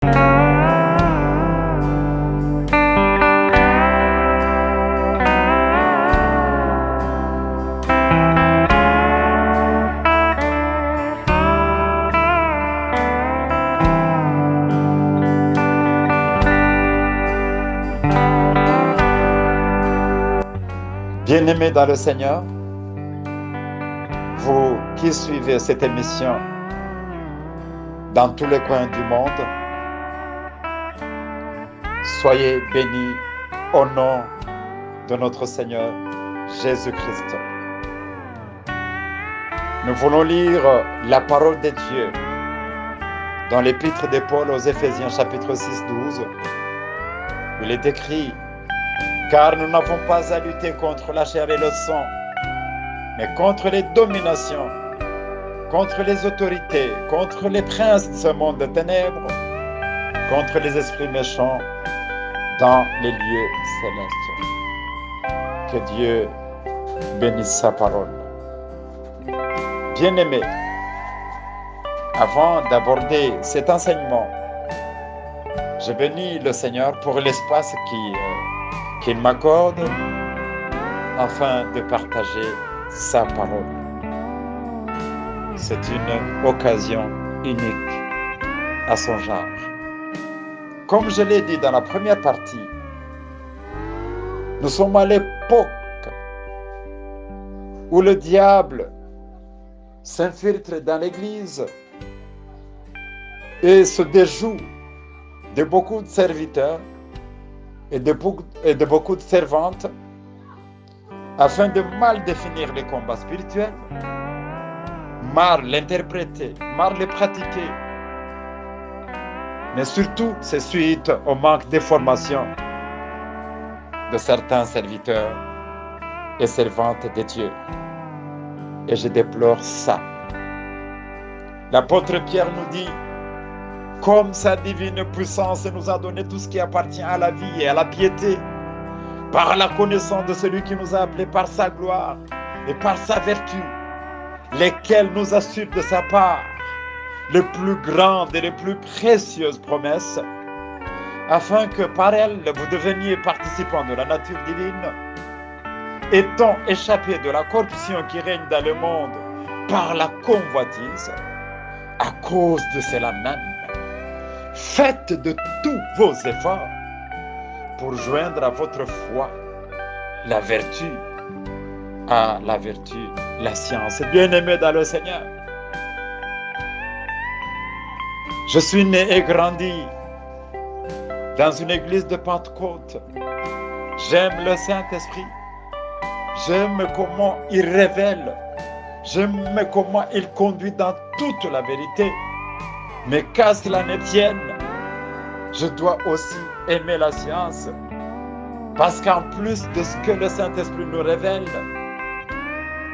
Bien-aimés dans le Seigneur, vous qui suivez cette émission dans tous les coins du monde, soyez bénis au nom de notre Seigneur Jésus-Christ. Nous voulons lire la parole de Dieu dans l'épître de Paul aux Éphésiens chapitre 6-12, où il est écrit: car nous n'avons pas à lutter contre la chair et le sang, mais contre les dominations, contre les autorités, contre les princes de ce monde de ténèbres, contre les esprits méchants dans les lieux célestes. Que Dieu bénisse sa parole. Bien-aimés, avant d'aborder cet enseignement, je bénis le Seigneur pour l'espace qu'il m'accorde afin de partager sa parole. C'est une occasion unique à son genre. Comme je l'ai dit dans la première partie, nous sommes à l'époque où le diable s'infiltre dans l'Église et se déjoue de beaucoup de serviteurs et de beaucoup de servantes afin de mal définir les combats spirituels, mal l'interpréter, mal les pratiquer. Mais surtout, c'est suite au manque de formation de certains serviteurs et servantes de Dieu. Et je déplore ça. L'apôtre Pierre nous dit: comme sa divine puissance nous a donné tout ce qui appartient à la vie et à la piété, par la connaissance de celui qui nous a appelés par sa gloire et par sa vertu, lesquelles nous assurent de sa part les plus grandes et les plus précieuses promesses, afin que par elles vous deveniez participants de la nature divine, étant échappés de la corruption qui règne dans le monde par la convoitise. À cause de cela même, faites de tous vos efforts pour joindre à votre foi la vertu, à la vertu, la science. Bien-aimés dans le Seigneur, je suis né et grandi dans une église de Pentecôte. J'aime le Saint-Esprit. J'aime comment il révèle. J'aime comment il conduit dans toute la vérité. Mais qu'à cela ne tienne, je dois aussi aimer la science. Parce qu'en plus de ce que le Saint-Esprit nous révèle,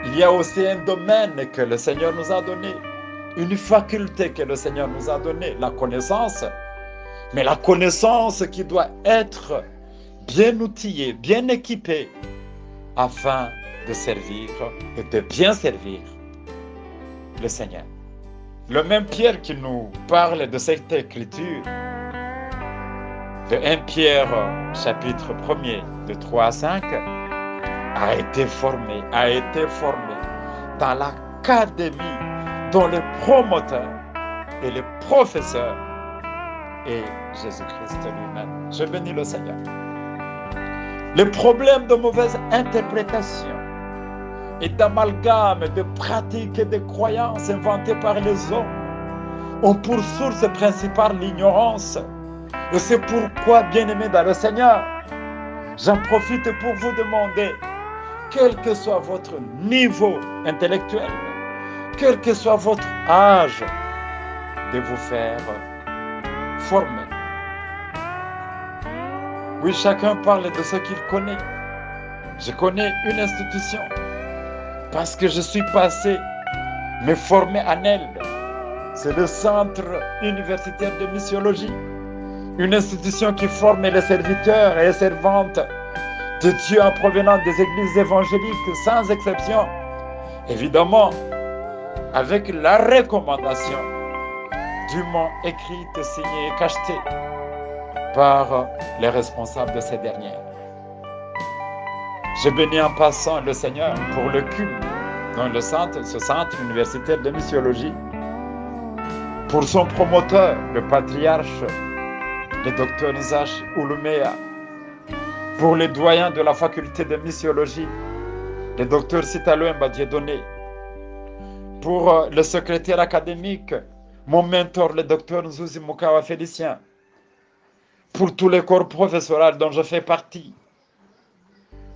il y a aussi un domaine que le Seigneur nous a donné, une faculté que le Seigneur nous a donnée, la connaissance. Mais la connaissance qui doit être bien outillée, bien équipée, afin de servir et de bien servir le Seigneur. Le même Pierre qui nous parle de cette écriture, de 1 Pierre chapitre 1er, de 3 à 5, a été formé dans l'académie dont le promoteur et le professeur est Jésus-Christ lui-même. Je bénis le Seigneur. Le problème de mauvaise interprétation et d'amalgame de pratiques et de croyances inventées par les hommes ont pour source principale l'ignorance. Et c'est pourquoi, bien-aimés dans le Seigneur, j'en profite pour vous demander, quel que soit votre niveau intellectuel, quel que soit votre âge, de vous faire former. Oui, chacun parle de ce qu'il connaît. Je connais une institution parce que je suis passé me former en elle. C'est le Centre universitaire de missiologie, une institution qui forme les serviteurs et les servantes de Dieu en provenance des églises évangéliques sans exception. Évidemment, avec la recommandation dûment écrites, signées et cachetées par les responsables de ces dernières. Je bénis en passant le Seigneur pour le CUM, dans ce centre universitaire de missiologie, pour son promoteur, le patriarche, le docteur Nzache Ouloumea, pour les doyens de la faculté de missiologie, le docteur Sitalo Mbadiedoné, pour le secrétaire académique, mon mentor, le docteur Nzouzi Mukawa Félicien, pour tous les corps professoraux dont je fais partie,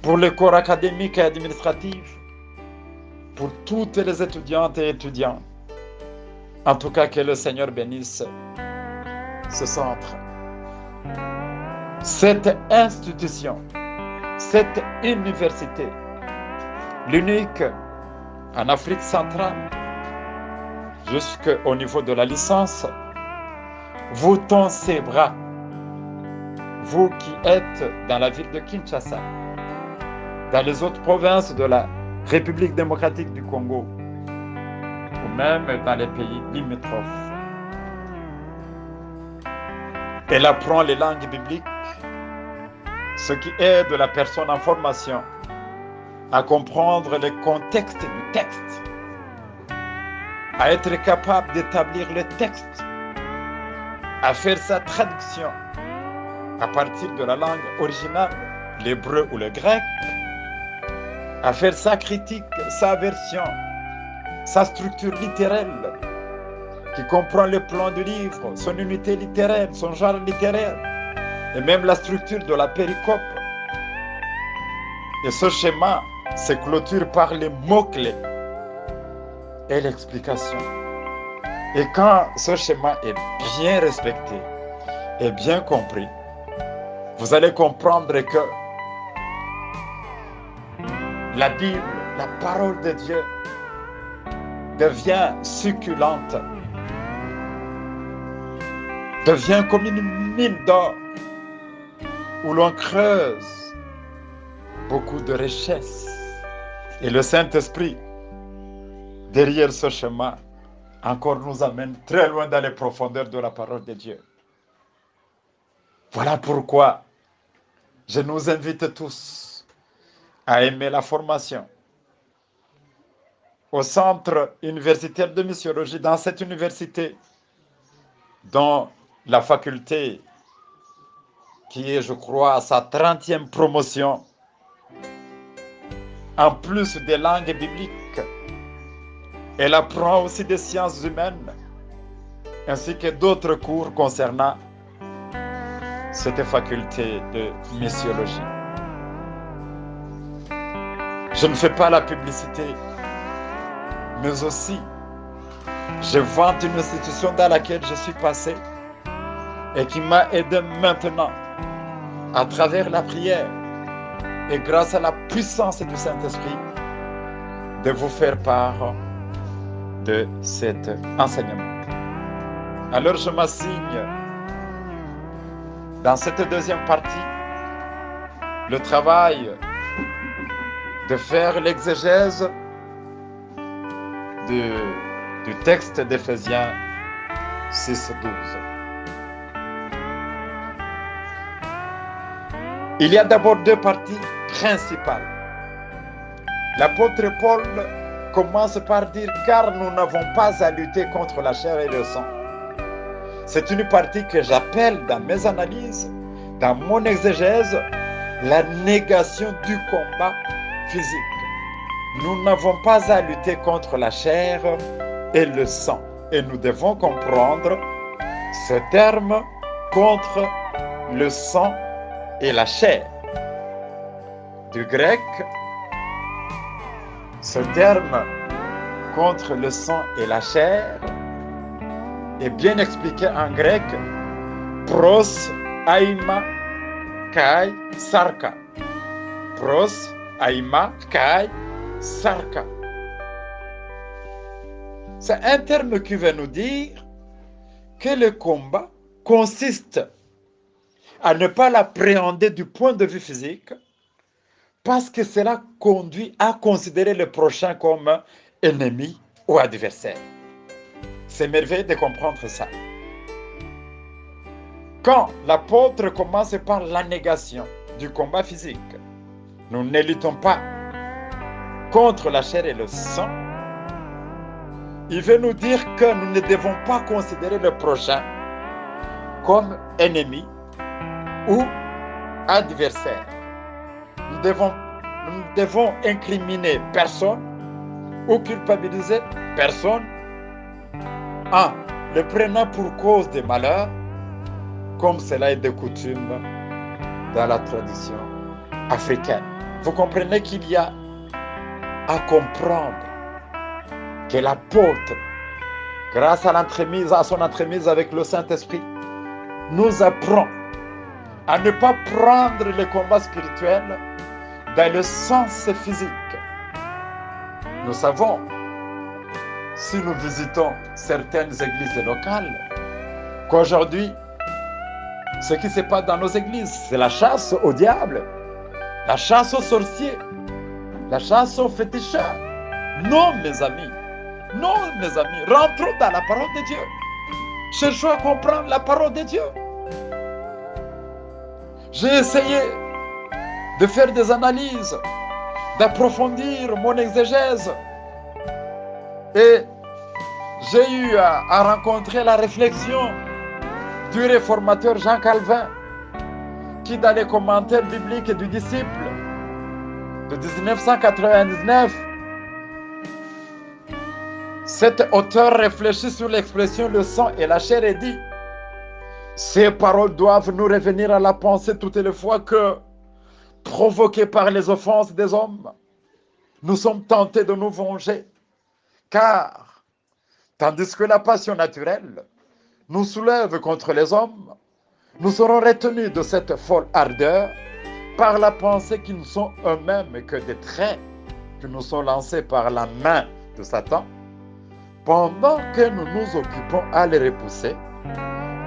pour les corps académiques et administratifs, pour toutes les étudiantes et étudiants. En tout cas, que le Seigneur bénisse ce centre, cette institution, cette université, l'unique en Afrique centrale, jusqu'au niveau de la licence, vous tend ses bras, vous qui êtes dans la ville de Kinshasa, dans les autres provinces de la République démocratique du Congo, ou même dans les pays limitrophes. Elle apprend les langues bibliques, ce qui aide la personne en formation à comprendre le contexte du texte, à être capable d'établir le texte, à faire sa traduction à partir de la langue originale, l'hébreu ou le grec, à faire sa critique, sa version, sa structure littéraire, qui comprend le plan du livre, son unité littéraire, son genre littéraire, et même la structure de la péricope. Et ce schéma se clôture par les mots-clés et l'explication. Et quand ce schéma est bien respecté et bien compris, vous allez comprendre que la Bible, la parole de Dieu, devient succulente, devient comme une mine d'or où l'on creuse beaucoup de richesses. Et le Saint-Esprit, derrière ce chemin, encore nous amène très loin dans les profondeurs de la parole de Dieu. Voilà pourquoi je nous invite tous à aimer la formation. Au centre universitaire de missiologie, dans cette université, dont la faculté, qui est, je crois, à sa 30e promotion, en plus des langues bibliques, elle apprend aussi des sciences humaines, ainsi que d'autres cours concernant cette faculté de missiologie. Je ne fais pas la publicité, mais aussi je vante une institution dans laquelle je suis passé et qui m'a aidé maintenant, à travers la prière et grâce à la puissance du Saint-Esprit, de vous faire part de cet enseignement. Alors je m'assigne dans cette deuxième partie le travail de faire l'exégèse du texte d'Éphésiens 6:12. Il y a d'abord deux parties principales. L'apôtre Paul commence par dire « Car nous n'avons pas à lutter contre la chair et le sang ». C'est une partie que j'appelle dans mes analyses, dans mon exégèse, la négation du combat physique. Nous n'avons pas à lutter contre la chair et le sang. Et nous devons comprendre ce terme contre le sang et la chair. Du grec, ce terme contre le sang et la chair est bien expliqué en grec, pros, aima, kai, sarka. Pros, aima, kai, sarka. C'est un terme qui veut nous dire que le combat consiste à ne pas l'appréhender du point de vue physique, parce que cela conduit à considérer le prochain comme ennemi ou adversaire. C'est merveilleux de comprendre ça. Quand l'apôtre commence par la négation du combat physique, nous ne luttons pas contre la chair et le sang, il veut nous dire que nous ne devons pas considérer le prochain comme ennemi ou adversaire. Nous ne devons incriminer personne ou culpabiliser personne en le prenant pour cause des malheurs, comme cela est de coutume dans la tradition africaine. Vous comprenez qu'il y a à comprendre que l'apôtre, grâce à son entremise avec le Saint-Esprit, nous apprend à ne pas prendre le combat spirituel dans le sens physique. Nous savons, si nous visitons certaines églises locales, qu'aujourd'hui, ce qui se passe dans nos églises, c'est la chasse au diable, la chasse aux sorciers, la chasse aux féticheurs. Non, mes amis, rentrons dans la parole de Dieu. Cherchons à comprendre la parole de Dieu. J'ai essayé de faire des analyses, d'approfondir mon exégèse. Et j'ai eu à rencontrer la réflexion du réformateur Jean Calvin, qui dans les commentaires bibliques du disciple de 1999, cet auteur réfléchit sur l'expression le sang et la chair et dit: ces paroles doivent nous revenir à la pensée toutes les fois que, provoqués par les offenses des hommes, nous sommes tentés de nous venger. Car, tandis que la passion naturelle nous soulève contre les hommes, nous serons retenus de cette folle ardeur par la pensée qu'ils ne sont eux-mêmes que des traits qui nous sont lancés par la main de Satan. Pendant que nous nous occupons à les repousser,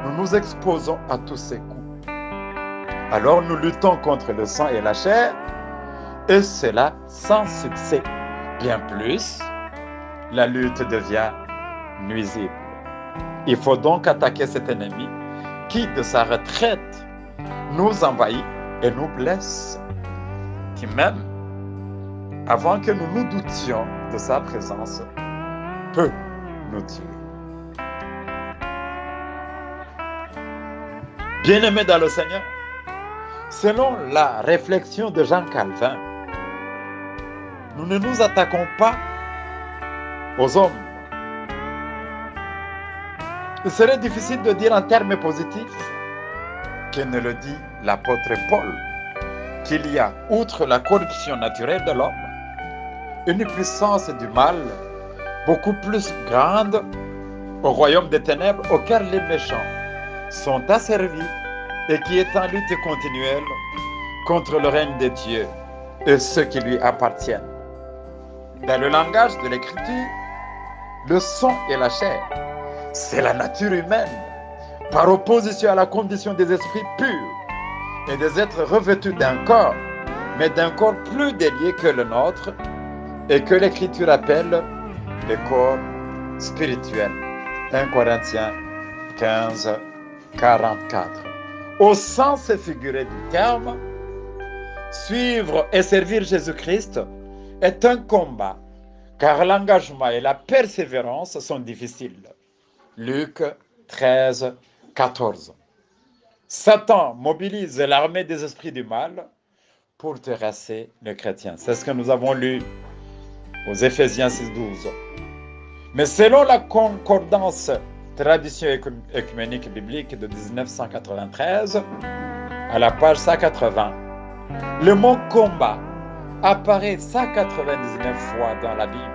nous nous exposons à tous ces coups. Alors nous luttons contre le sang et la chair, et cela sans succès. Bien plus, la lutte devient nuisible. Il faut donc attaquer cet ennemi qui, de sa retraite, nous envahit et nous blesse, qui même, avant que nous nous doutions de sa présence, peut nous tuer. Bien-aimés dans le Seigneur, selon la réflexion de Jean Calvin, nous ne nous attaquons pas aux hommes. Il serait difficile de dire en termes positifs, que ne le dit l'apôtre Paul, qu'il y a, outre la corruption naturelle de l'homme, une puissance du mal beaucoup plus grande au royaume des ténèbres auquel les méchants sont asservis et qui est en lutte continuelle contre le règne de Dieu et ceux qui lui appartiennent. Dans le langage de l'Écriture, le sang et la chair, c'est la nature humaine, par opposition à la condition des esprits purs et des êtres revêtus d'un corps, mais d'un corps plus délié que le nôtre et que l'Écriture appelle le corps spirituel. 1 Corinthiens 15, 44. Au sens figuré du terme, suivre et servir Jésus-Christ est un combat, car l'engagement et la persévérance sont difficiles. Luc 13, 14. Satan mobilise l'armée des esprits du mal pour terrasser les chrétiens. C'est ce que nous avons lu aux Éphésiens 6, 12. Mais selon la concordance tradition œcuménique biblique de 1993, à la page 180, le mot combat apparaît 199 fois dans la Bible.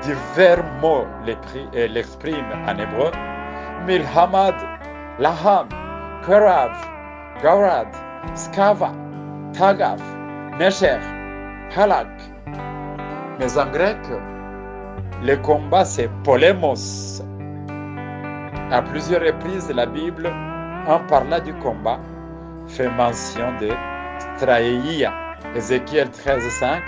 Divers mots l'expriment en hébreu: Milhamad, Laham, Kerav, Garad, Skava, Tagaf, Mesher, Halak. Mais en grec, le combat c'est polemos. À plusieurs reprises, la Bible, en parlant du combat, fait mention de straïa. Ézéchiel 13, 5,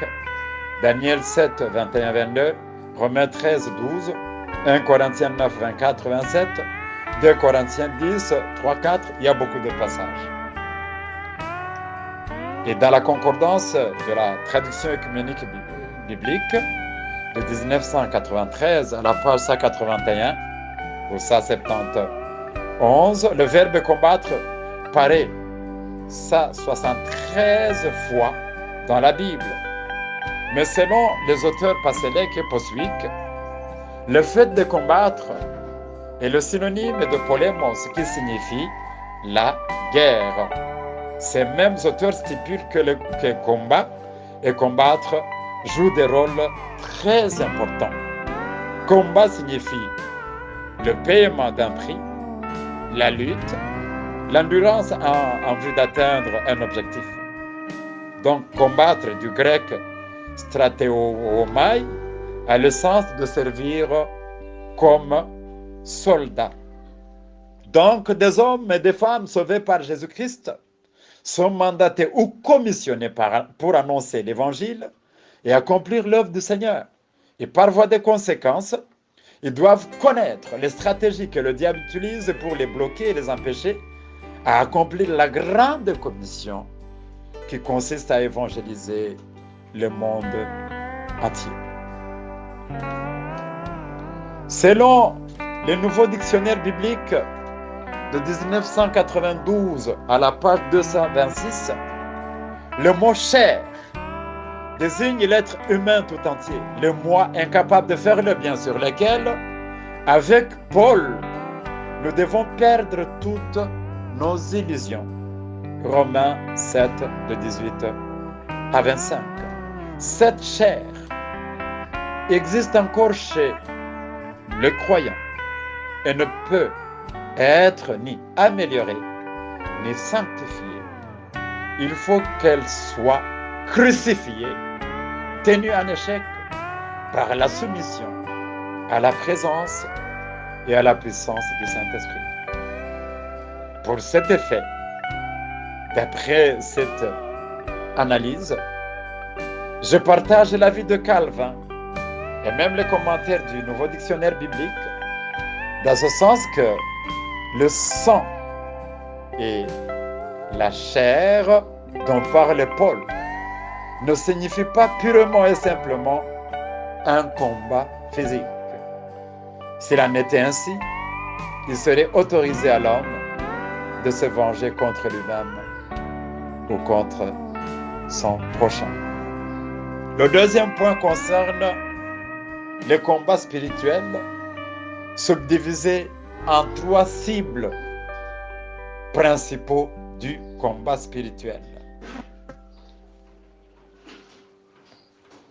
Daniel 7, 21, 22, Romains 13, 12, 1 Corinthiens 9, 24, 27, 2 Corinthiens 10, 3, 4, il y a beaucoup de passages. Et dans la concordance de la traduction œcuménique biblique de 1993, à la page 181 ou 171, le verbe combattre paraît 173 fois dans la Bible. Mais selon les auteurs Passelec et Poswick, le fait de combattre est le synonyme de polémos, qui signifie la guerre. Ces mêmes auteurs stipulent que combat et combattre jouent des rôles très importants. Combat signifie le paiement d'un prix, la lutte, l'endurance en vue d'atteindre un objectif. Donc, combattre du grec stratéomai a le sens de servir comme soldat. Donc, des hommes et des femmes sauvés par Jésus-Christ sont mandatés ou commissionnés pour annoncer l'Évangile et accomplir l'œuvre du Seigneur. Et par voie de conséquence, ils doivent connaître les stratégies que le diable utilise pour les bloquer et les empêcher à accomplir la grande commission qui consiste à évangéliser le monde entier. Selon le nouveau dictionnaire biblique de 1992 à la page 226, le mot chair désigne l'être humain tout entier, le moi incapable de faire le bien, sur lequel, avec Paul, nous devons perdre toutes nos illusions. Romains 7, de 18 à 25. Cette chair existe encore chez le croyant et ne peut être ni améliorée ni sanctifiée. Il faut qu'elle soit crucifiée, tenue en échec par la soumission à la présence et à la puissance du Saint-Esprit. Pour cet effet, d'après cette analyse, je partage l'avis de Calvin et même les commentaires du Nouveau Dictionnaire biblique, dans ce sens que le sang et la chair dont parle Paul ne signifie pas purement et simplement un combat physique. S'il en était ainsi, il serait autorisé à l'homme de se venger contre lui-même ou contre son prochain. Le deuxième point concerne les combats spirituels, subdivisés en 3 cibles principaux du combat spirituel.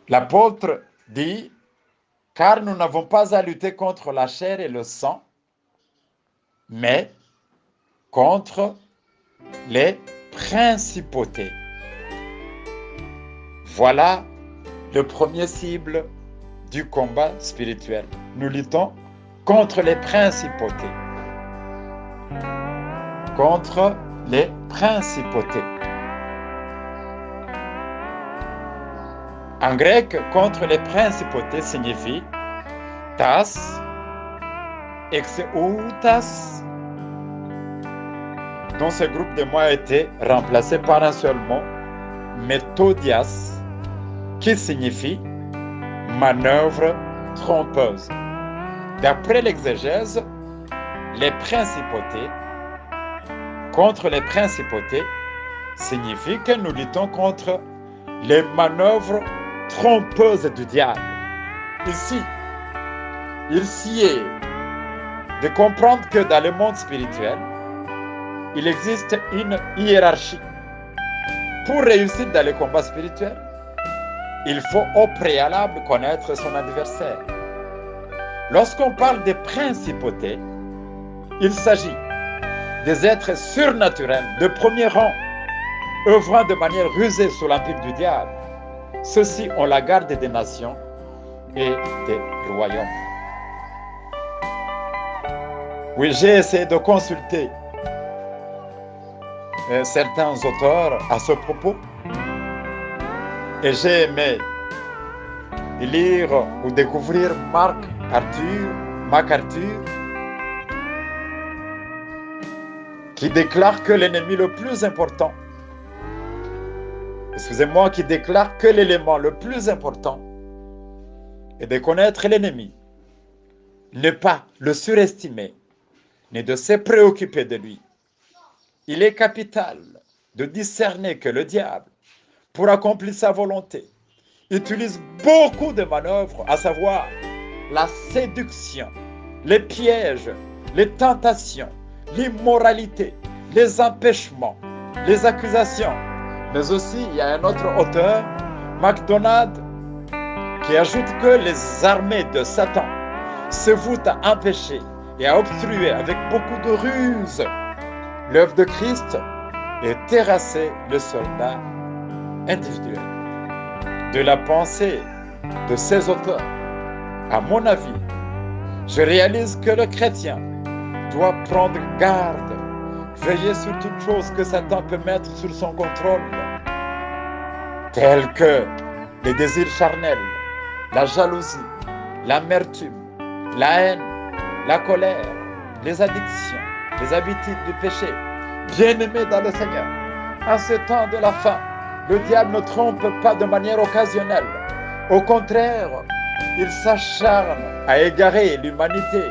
L'apôtre dit, car nous n'avons pas à lutter contre la chair et le sang, mais contre les principautés. Voilà le premier cible du combat spirituel. Nous luttons contre les principautés. Contre les principautés. En grec, contre les principautés signifie tas, exoutas, dont ce groupe de mots a été remplacé par un seul mot, méthodias, qui signifie manœuvre trompeuse. D'après l'exégèse, les principautés, contre les principautés, signifie que nous luttons contre les manœuvres trompeuses du diable. Ici, il s'y est de comprendre que dans le monde spirituel, il existe une hiérarchie. Pour réussir dans le combat spirituel, il faut au préalable connaître son adversaire. Lorsqu'on parle des principautés, il s'agit des êtres surnaturels de premier rang, œuvrant de manière rusée sous l'empire du diable. Ceux-ci ont la garde des nations et des royaumes. Oui, j'ai essayé de consulter certains auteurs à ce propos et j'ai aimé lire ou découvrir MacArthur qui déclare que l'ennemi le plus important, qui déclare que l'élément le plus important est de connaître l'ennemi, ne pas le surestimer, ni de se préoccuper de lui. Il est capital de discerner que le diable, pour accomplir sa volonté, utilise beaucoup de manœuvres, à savoir la séduction, les pièges, les tentations, l'immoralité, les empêchements, les accusations. Mais aussi, il y a un autre auteur, MacDonald, qui ajoute que les armées de Satan se vouent à empêcher et à obstruer avec beaucoup de ruse l'œuvre de Christ et terrasser le soldat individuel. De la pensée de ces auteurs, à mon avis, je réalise que le chrétien doit prendre garde, veiller sur toute chose que Satan peut mettre sous son contrôle, tels que les désirs charnels, la jalousie, l'amertume, la haine, la colère, les addictions, les habitudes du péché. Bien-aimés dans le Seigneur, en ce temps de la fin, le diable ne trompe pas de manière occasionnelle. Au contraire, il s'acharne à égarer l'humanité,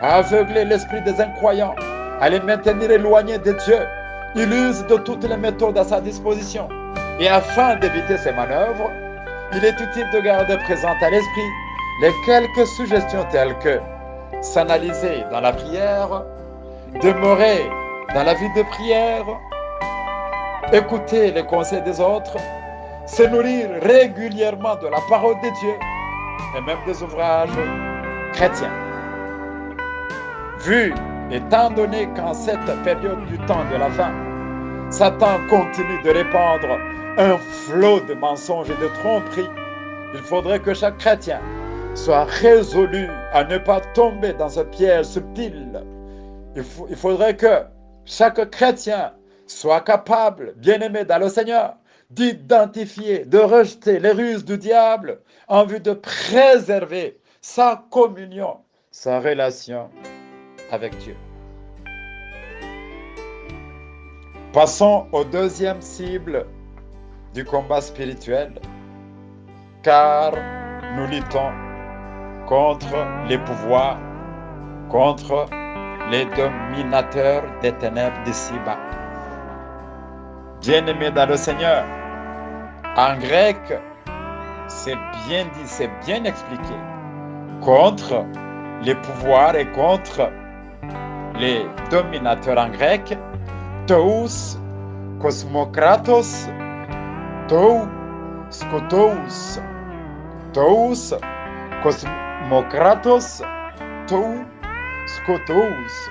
à aveugler l'esprit des incroyants, à les maintenir éloignés de Dieu. Il use de toutes les méthodes à sa disposition. Et afin d'éviter ces manœuvres, il est utile de garder présentes à l'esprit les quelques suggestions telles que s'analyser dans la prière, demeurer dans la vie de prière, écouter les conseils des autres, se nourrir régulièrement de la parole de Dieu et même des ouvrages chrétiens. Vu étant donné qu'en cette période du temps de la fin, Satan continue de répandre un flot de mensonges et de tromperies, il faudrait que chaque chrétien soit résolu à ne pas tomber dans un piège subtil. Il faudrait que chaque chrétien soit capable, bien-aimé dans le Seigneur, d'identifier, de rejeter les ruses du diable en vue de préserver sa communion, sa relation avec Dieu. Passons aux deuxième cible du combat spirituel, car nous luttons contre les pouvoirs, contre les dominateurs des ténèbres d'ici-bas. Bien-aimés dans le Seigneur, en grec, c'est bien dit, c'est bien expliqué. Contre les pouvoirs et contre les dominateurs en grec, tous kosmokratos, tou skotous, tous kosmokratos, tou skotous.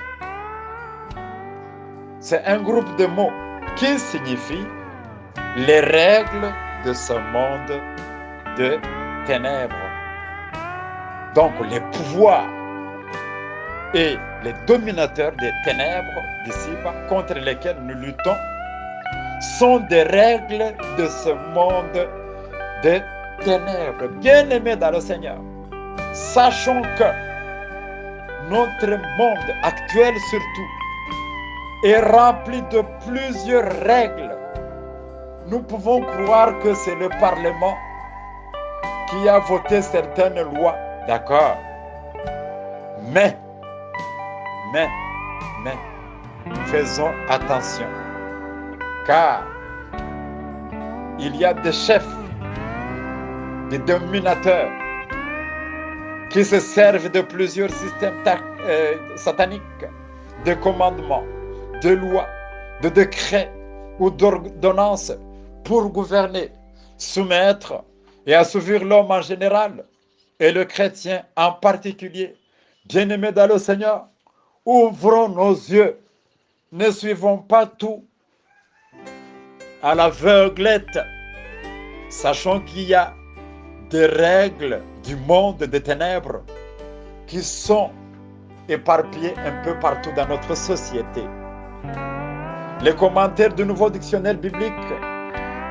C'est un groupe de mots qui signifie les règles de ce monde de ténèbres. Donc les pouvoirs et les dominateurs des ténèbres d'ici-bas contre lesquels nous luttons sont des règles de ce monde de ténèbres. Bien-aimés dans le Seigneur, sachons que notre monde actuel surtout est rempli de plusieurs règles. Nous pouvons croire que c'est le Parlement qui a voté certaines lois, d'accord? Mais, faisons attention, car il y a des chefs, des dominateurs qui se servent de plusieurs systèmes sataniques, de commandements, de lois, de décrets ou d'ordonnances pour gouverner, soumettre et assouvir l'homme en général et le chrétien en particulier. Bien-aimés dans le Seigneur, ouvrons nos yeux, ne suivons pas tout à l'aveuglette. Sachons qu'il y a des règles du monde des ténèbres qui sont éparpillées un peu partout dans notre société. Les commentaires du Nouveau Dictionnaire biblique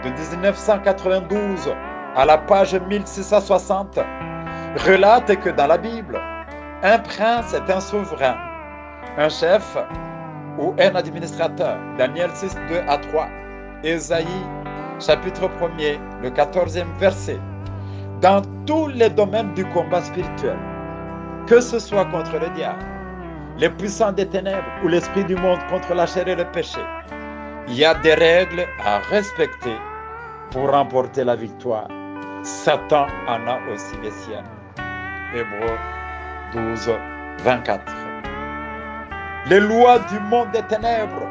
de 1992 à la page 1660 relatent que dans la Bible, un prince est un souverain, un chef ou un administrateur. Daniel 6, 2 à 3. Ésaïe, chapitre 1er, le 14e verset. Dans tous les domaines du combat spirituel, que ce soit contre le diable, les puissants des ténèbres ou l'esprit du monde contre la chair et le péché, il y a des règles à respecter pour remporter la victoire. Satan en a aussi les siennes. Hébreux 12, 24. Les lois du monde des ténèbres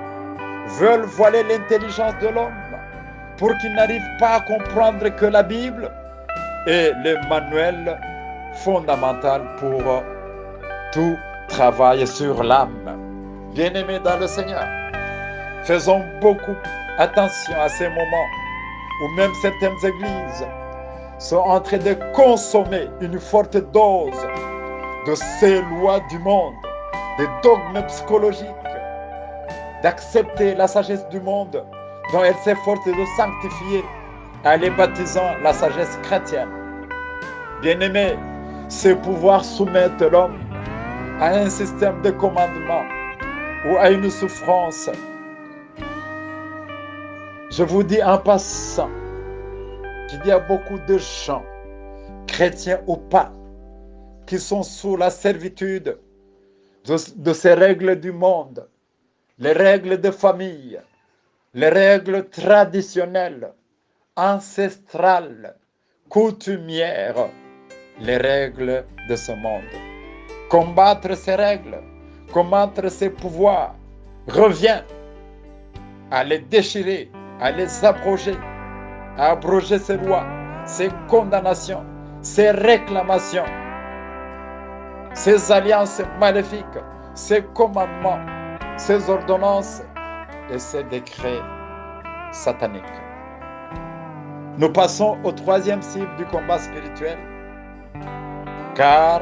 veulent voiler l'intelligence de l'homme pour qu'il n'arrive pas à comprendre que la Bible est le manuel fondamental pour tout travail sur l'âme. Bien-aimés dans le Seigneur, faisons beaucoup attention à ces moments où même certaines églises sont en train de consommer une forte dose de ces lois du monde, des dogmes psychologiques, d'accepter la sagesse du monde dont elle s'efforce de sanctifier en les baptisant la sagesse chrétienne. Bien-aimés, c'est pouvoir soumettre l'homme à un système de commandement ou à une souffrance. Je vous dis en passant qu'il y a beaucoup de gens, chrétiens ou pas, qui sont sous la servitude de ces règles du monde, les règles de famille, les règles traditionnelles, ancestrales, coutumières, les règles de ce monde. Combattre ces règles, combattre ces pouvoirs, revient à les déchirer, à les abroger, à abroger ces lois, ces condamnations, ces réclamations, ces alliances maléfiques, ces commandements, ces ordonnances et ces décrets sataniques. Nous passons au troisième cible du combat spirituel, car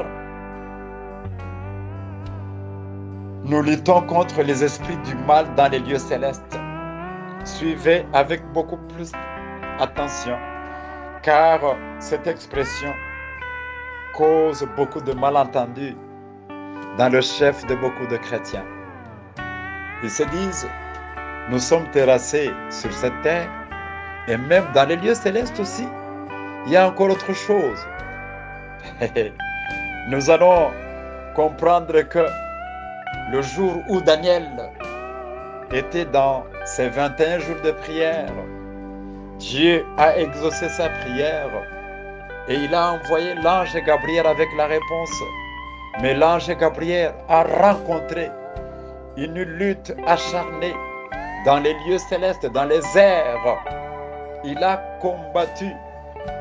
nous luttons contre les esprits du mal dans les lieux célestes. Suivez avec beaucoup plus attention, car cette expression cause beaucoup de malentendus dans le chef de beaucoup de chrétiens. Ils se disent, nous sommes terrassés sur cette terre, et même dans les lieux célestes aussi, il y a encore autre chose. Nous allons comprendre que le jour où Daniel était dans ses 21 jours de prière, Dieu a exaucé sa prière et il a envoyé l'ange Gabriel avec la réponse. Mais l'ange Gabriel a rencontré une lutte acharnée dans les lieux célestes, dans les airs. Il a combattu,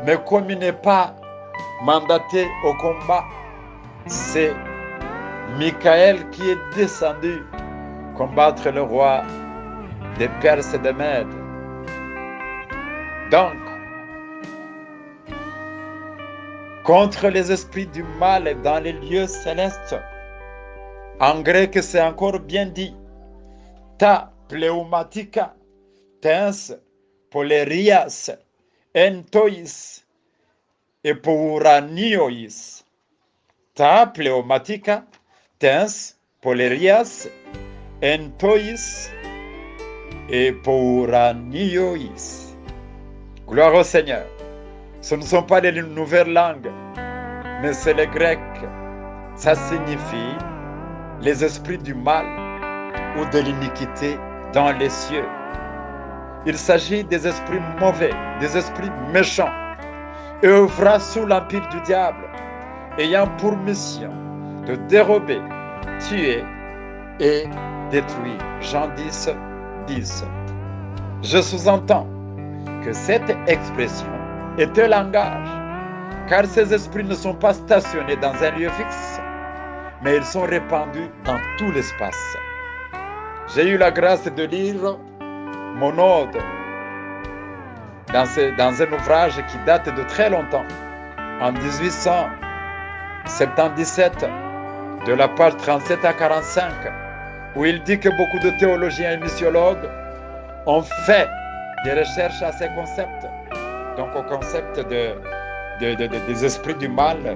mais comme il n'est pas mandaté au combat, c'est Michael qui est descendu combattre le roi des Perses et des Mèdes. Donc, contre les esprits du mal dans les lieux célestes, en grec c'est encore bien dit, ta pneumatika, tens polerias, entois et pouranios. Ta pneumatika, tens polerias, entois et pouranios. Gloire au Seigneur. Ce ne sont pas les nouvelles langues, mais c'est le grec. Ça signifie les esprits du mal ou de l'iniquité dans les cieux. Il s'agit des esprits mauvais, des esprits méchants, œuvrant sous l'empire du diable, ayant pour mission de dérober, tuer et détruire. Jean 10, 10. Je sous-entends que cette expression est un langage, car ces esprits ne sont pas stationnés dans un lieu fixe, mais ils sont répandus dans tout l'espace. J'ai eu la grâce de lire mon ode dans un ouvrage qui date de très longtemps, en 1877, de la page 37 à 45, où il dit que beaucoup de théologiens et missiologues ont fait des recherches à ces concepts, donc au concept des esprits du mal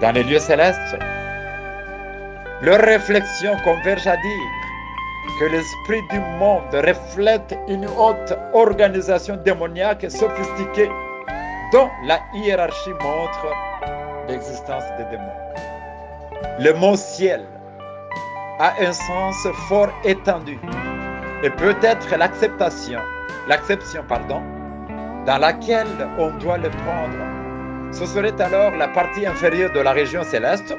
dans les lieux célestes. Leurs réflexions convergent à dire que l'esprit du monde reflète une haute organisation démoniaque et sophistiquée dont la hiérarchie montre l'existence des démons. Le mot ciel a un sens fort étendu et peut être l'acception, dans laquelle on doit le prendre. Ce serait alors la partie inférieure de la région céleste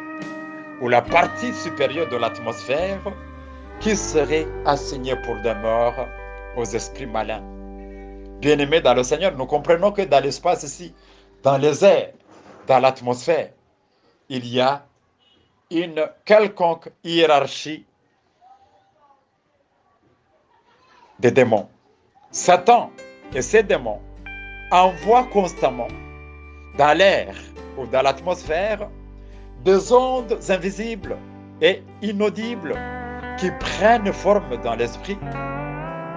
ou la partie supérieure de l'atmosphère qui serait assignée pour demeure aux esprits malins. Bien-aimés dans le Seigneur, nous comprenons que dans l'espace ici, dans les airs, dans l'atmosphère, il y a une quelconque hiérarchie des démons. Satan et ses démons envoient constamment dans l'air ou dans l'atmosphère des ondes invisibles et inaudibles qui prennent forme dans l'esprit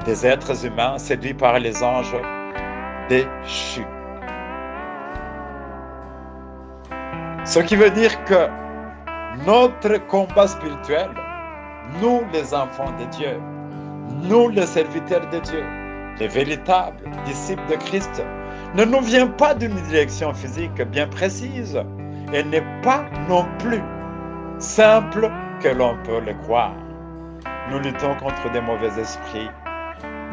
des êtres humains séduits par les anges déchus. Ce qui veut dire que notre combat spirituel, nous les enfants de Dieu, nous les serviteurs de Dieu, les véritables disciples de Christ, ne nous vient pas d'une direction physique bien précise et n'est pas non plus simple que l'on peut le croire. Nous luttons contre des mauvais esprits,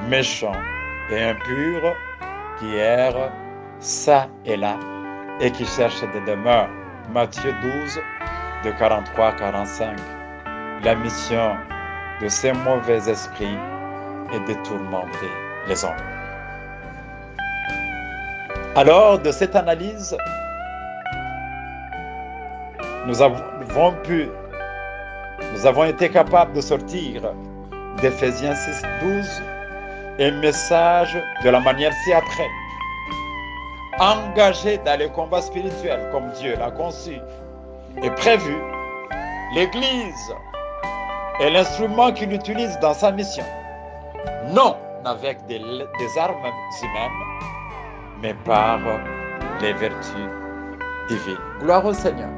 méchants et impurs qui errent ça et là et qui cherchent des demeures. Matthieu 12, de 43 à 45. La mission de ces mauvais esprits est de tourmenter les hommes. Alors, de cette analyse, nous avons été capables de sortir d'Éphésiens 6, 12 un message de la manière ci-après. Engagé dans le combat spirituel comme Dieu l'a conçu et prévu, l'Église est l'instrument qu'il utilise dans sa mission. Non avec des armes humaines, mais par les vertus divines. Gloire au Seigneur.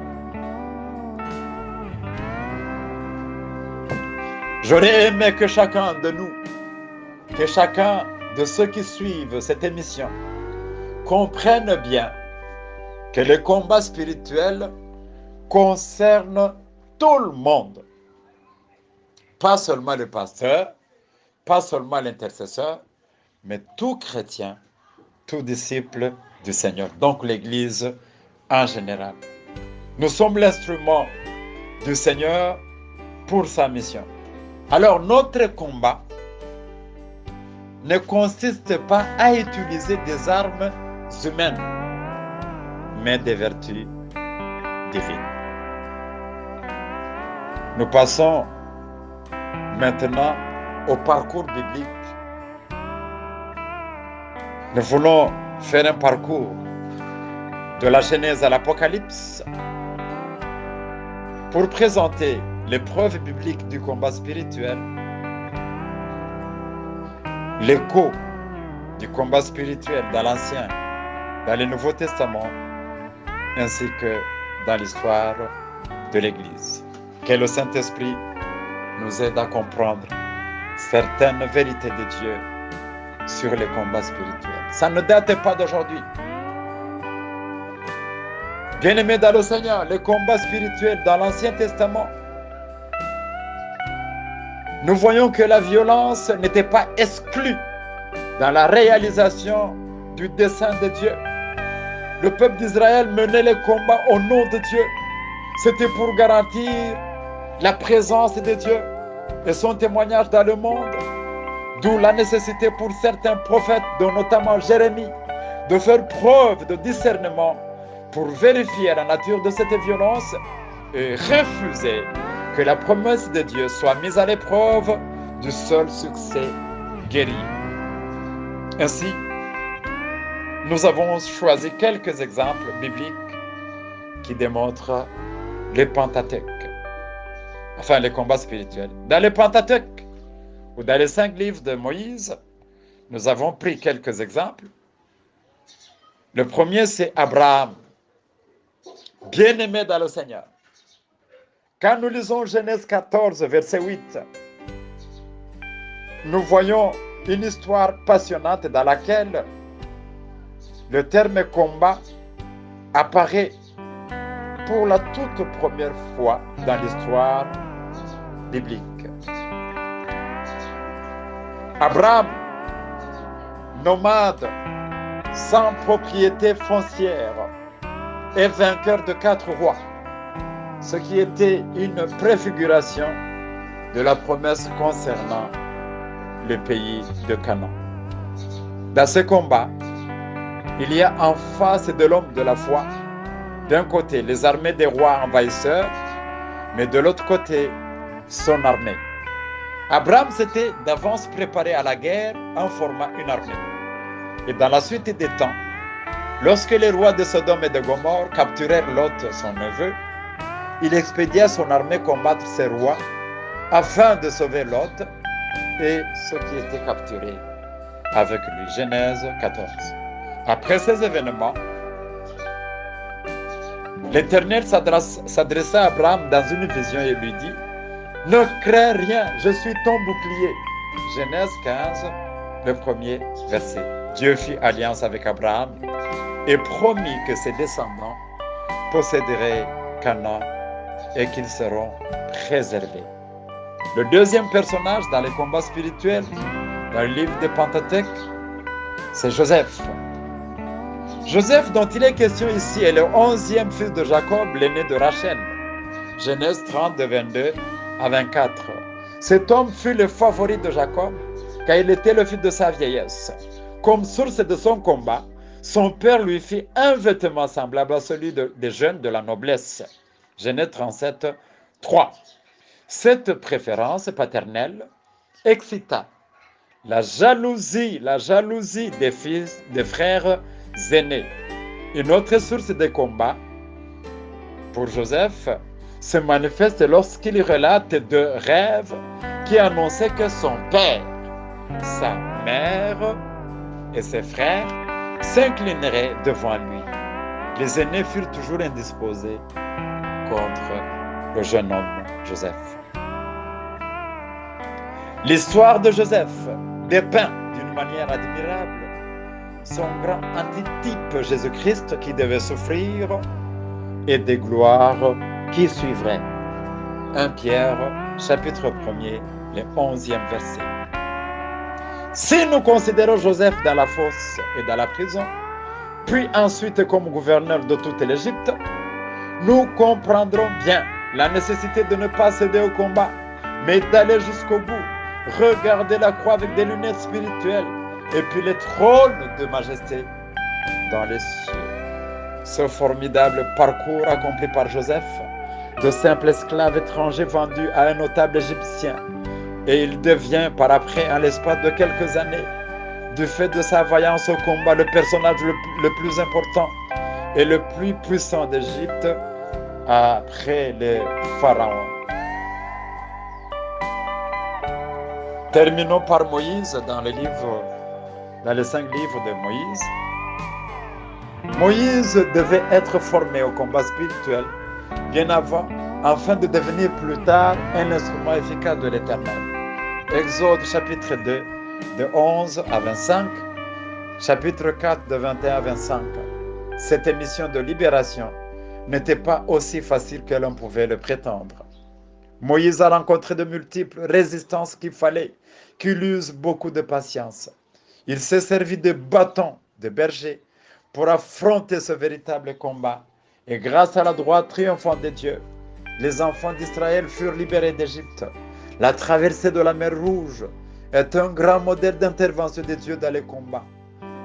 J'aurais aimé que chacun de nous, que chacun de ceux qui suivent cette émission comprenne bien que le combat spirituel concerne tout le monde. Pas seulement le pasteur, pas seulement l'intercesseur, mais tout chrétien, tout disciple du Seigneur. Donc l'Église en général. Nous sommes l'instrument du Seigneur pour sa mission. Alors notre combat ne consiste pas à utiliser des armes humaines, mais des vertus divines. Nous passons maintenant au parcours biblique. Nous voulons faire un parcours de la Genèse à l'Apocalypse pour présenter les preuves bibliques du combat spirituel, l'écho du combat spirituel dans l'Ancien, dans le Nouveau Testament, ainsi que dans l'histoire de l'Église. Que le Saint-Esprit nous aide à comprendre certaines vérités de Dieu sur les combats spirituels. Ça ne date pas d'aujourd'hui. Bien-aimés dans le Seigneur, les combats spirituels dans l'Ancien Testament, nous voyons que la violence n'était pas exclue dans la réalisation du dessein de Dieu. Le peuple d'Israël menait les combats au nom de Dieu. C'était pour garantir la présence de Dieu et son témoignage dans le monde. D'où la nécessité pour certains prophètes, dont notamment Jérémie, de faire preuve de discernement pour vérifier la nature de cette violence et refuser que la promesse de Dieu soit mise à l'épreuve du seul succès guéri. Ainsi, nous avons choisi quelques exemples bibliques qui démontrent les Pentateuques, enfin les combats spirituels. Dans les Pentateuques, ou dans les 5 livres de Moïse, nous avons pris quelques exemples. Le premier, c'est Abraham, bien-aimé dans le Seigneur. Quand nous lisons Genèse 14, verset 8, nous voyons une histoire passionnante dans laquelle le terme combat apparaît pour la toute première fois dans l'histoire biblique. Abraham, nomade, sans propriété foncière, est vainqueur de 4 rois, ce qui était une préfiguration de la promesse concernant le pays de Canaan. Dans ce combat, il y a en face de l'homme de la foi, d'un côté les armées des rois envahisseurs, mais de l'autre côté son armée. Abraham s'était d'avance préparé à la guerre en formant une armée. Et dans la suite des temps, lorsque les rois de Sodome et de Gomorrhe capturèrent Lot, son neveu, il expédia son armée combattre ces rois afin de sauver Lot et ceux qui étaient capturés avec lui. Genèse 14. Après ces événements, l'Éternel s'adressa à Abraham dans une vision et lui dit: ne crains rien, je suis ton bouclier. Genèse 15, le premier verset. Dieu fit alliance avec Abraham et promit que ses descendants posséderaient Canaan et qu'ils seront préservés. Le deuxième personnage dans les combats spirituels, dans le livre de Pentateuque, c'est Joseph. Joseph, dont il est question ici, est le 11e fils de Jacob, l'aîné de Rachel. Genèse 30, de 22 à 24. Cet homme fut le favori de Jacob, car il était le fils de sa vieillesse. Comme source de son combat, son père lui fit un vêtement semblable à celui des jeunes de la noblesse. Genèse 37, 3. Cette préférence paternelle excita la jalousie des frères aînés. Une autre source de combat pour Joseph se manifeste lorsqu'il relate 2 rêves qui annonçaient que son père, sa mère et ses frères s'inclineraient devant lui. Les aînés furent toujours indisposés contre le jeune homme Joseph. L'histoire de Joseph dépeint d'une manière admirable son grand antitype Jésus-Christ qui devait souffrir et des gloires qui suivraient. 1 Pierre, chapitre 1er, le 11e verset. Si nous considérons Joseph dans la fosse et dans la prison, puis ensuite comme gouverneur de toute l'Égypte, nous comprendrons bien la nécessité de ne pas céder au combat, mais d'aller jusqu'au bout, regarder la croix avec des lunettes spirituelles, et puis le trône de majesté dans les cieux. Ce formidable parcours accompli par Joseph, de simple esclave étranger vendu à un notable égyptien, et il devient par après, en l'espace de quelques années, du fait de sa vaillance au combat, le personnage le plus important et le plus puissant d'Égypte après les pharaons. Terminons par Moïse dans les 5 livres de Moïse. Moïse devait être formé au combat spirituel bien avant, afin de devenir plus tard un instrument efficace de l'Éternel. Exode chapitre 2, de 11 à 25, chapitre 4, de 21 à 25. Cette mission de libération n'était pas aussi facile que l'on pouvait le prétendre. Moïse a rencontré de multiples résistances qu'il fallait qu'il use beaucoup de patience. Il s'est servi de bâtons de berger pour affronter ce véritable combat. Et grâce à la droite triomphante de Dieu, les enfants d'Israël furent libérés d'Égypte. La traversée de la mer Rouge est un grand modèle d'intervention de Dieu dans les combats.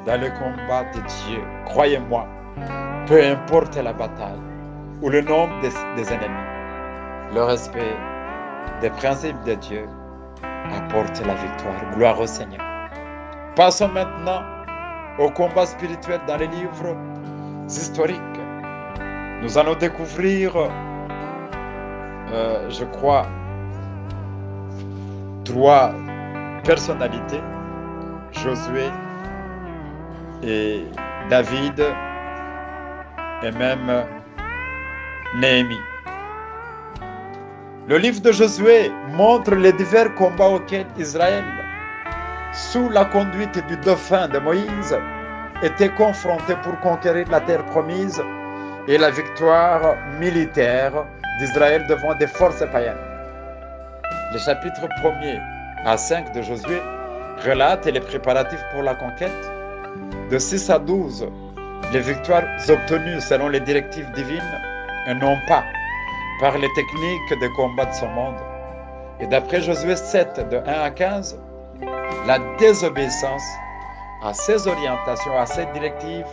Dans le combat de Dieu, croyez-moi, peu importe la bataille ou le nombre des ennemis, le respect des principes de Dieu apporte la victoire. Gloire au Seigneur. Passons maintenant au combat spirituel dans les livres historiques. Nous allons découvrir, je crois, 3 personnalités, Josué et David et même Néhémie. Le livre de Josué montre les divers combats auxquels Israël sous la conduite du dauphin de Moïse, étaient confrontés pour conquérir la terre promise et la victoire militaire d'Israël devant des forces païennes. Les chapitres 1er à 5 de Josué relatent les préparatifs pour la conquête. De 6 à 12, les victoires obtenues selon les directives divines et non pas par les techniques de combat de ce monde. Et d'après Josué 7, de 1 à 15, la désobéissance à ces orientations, à ces directives,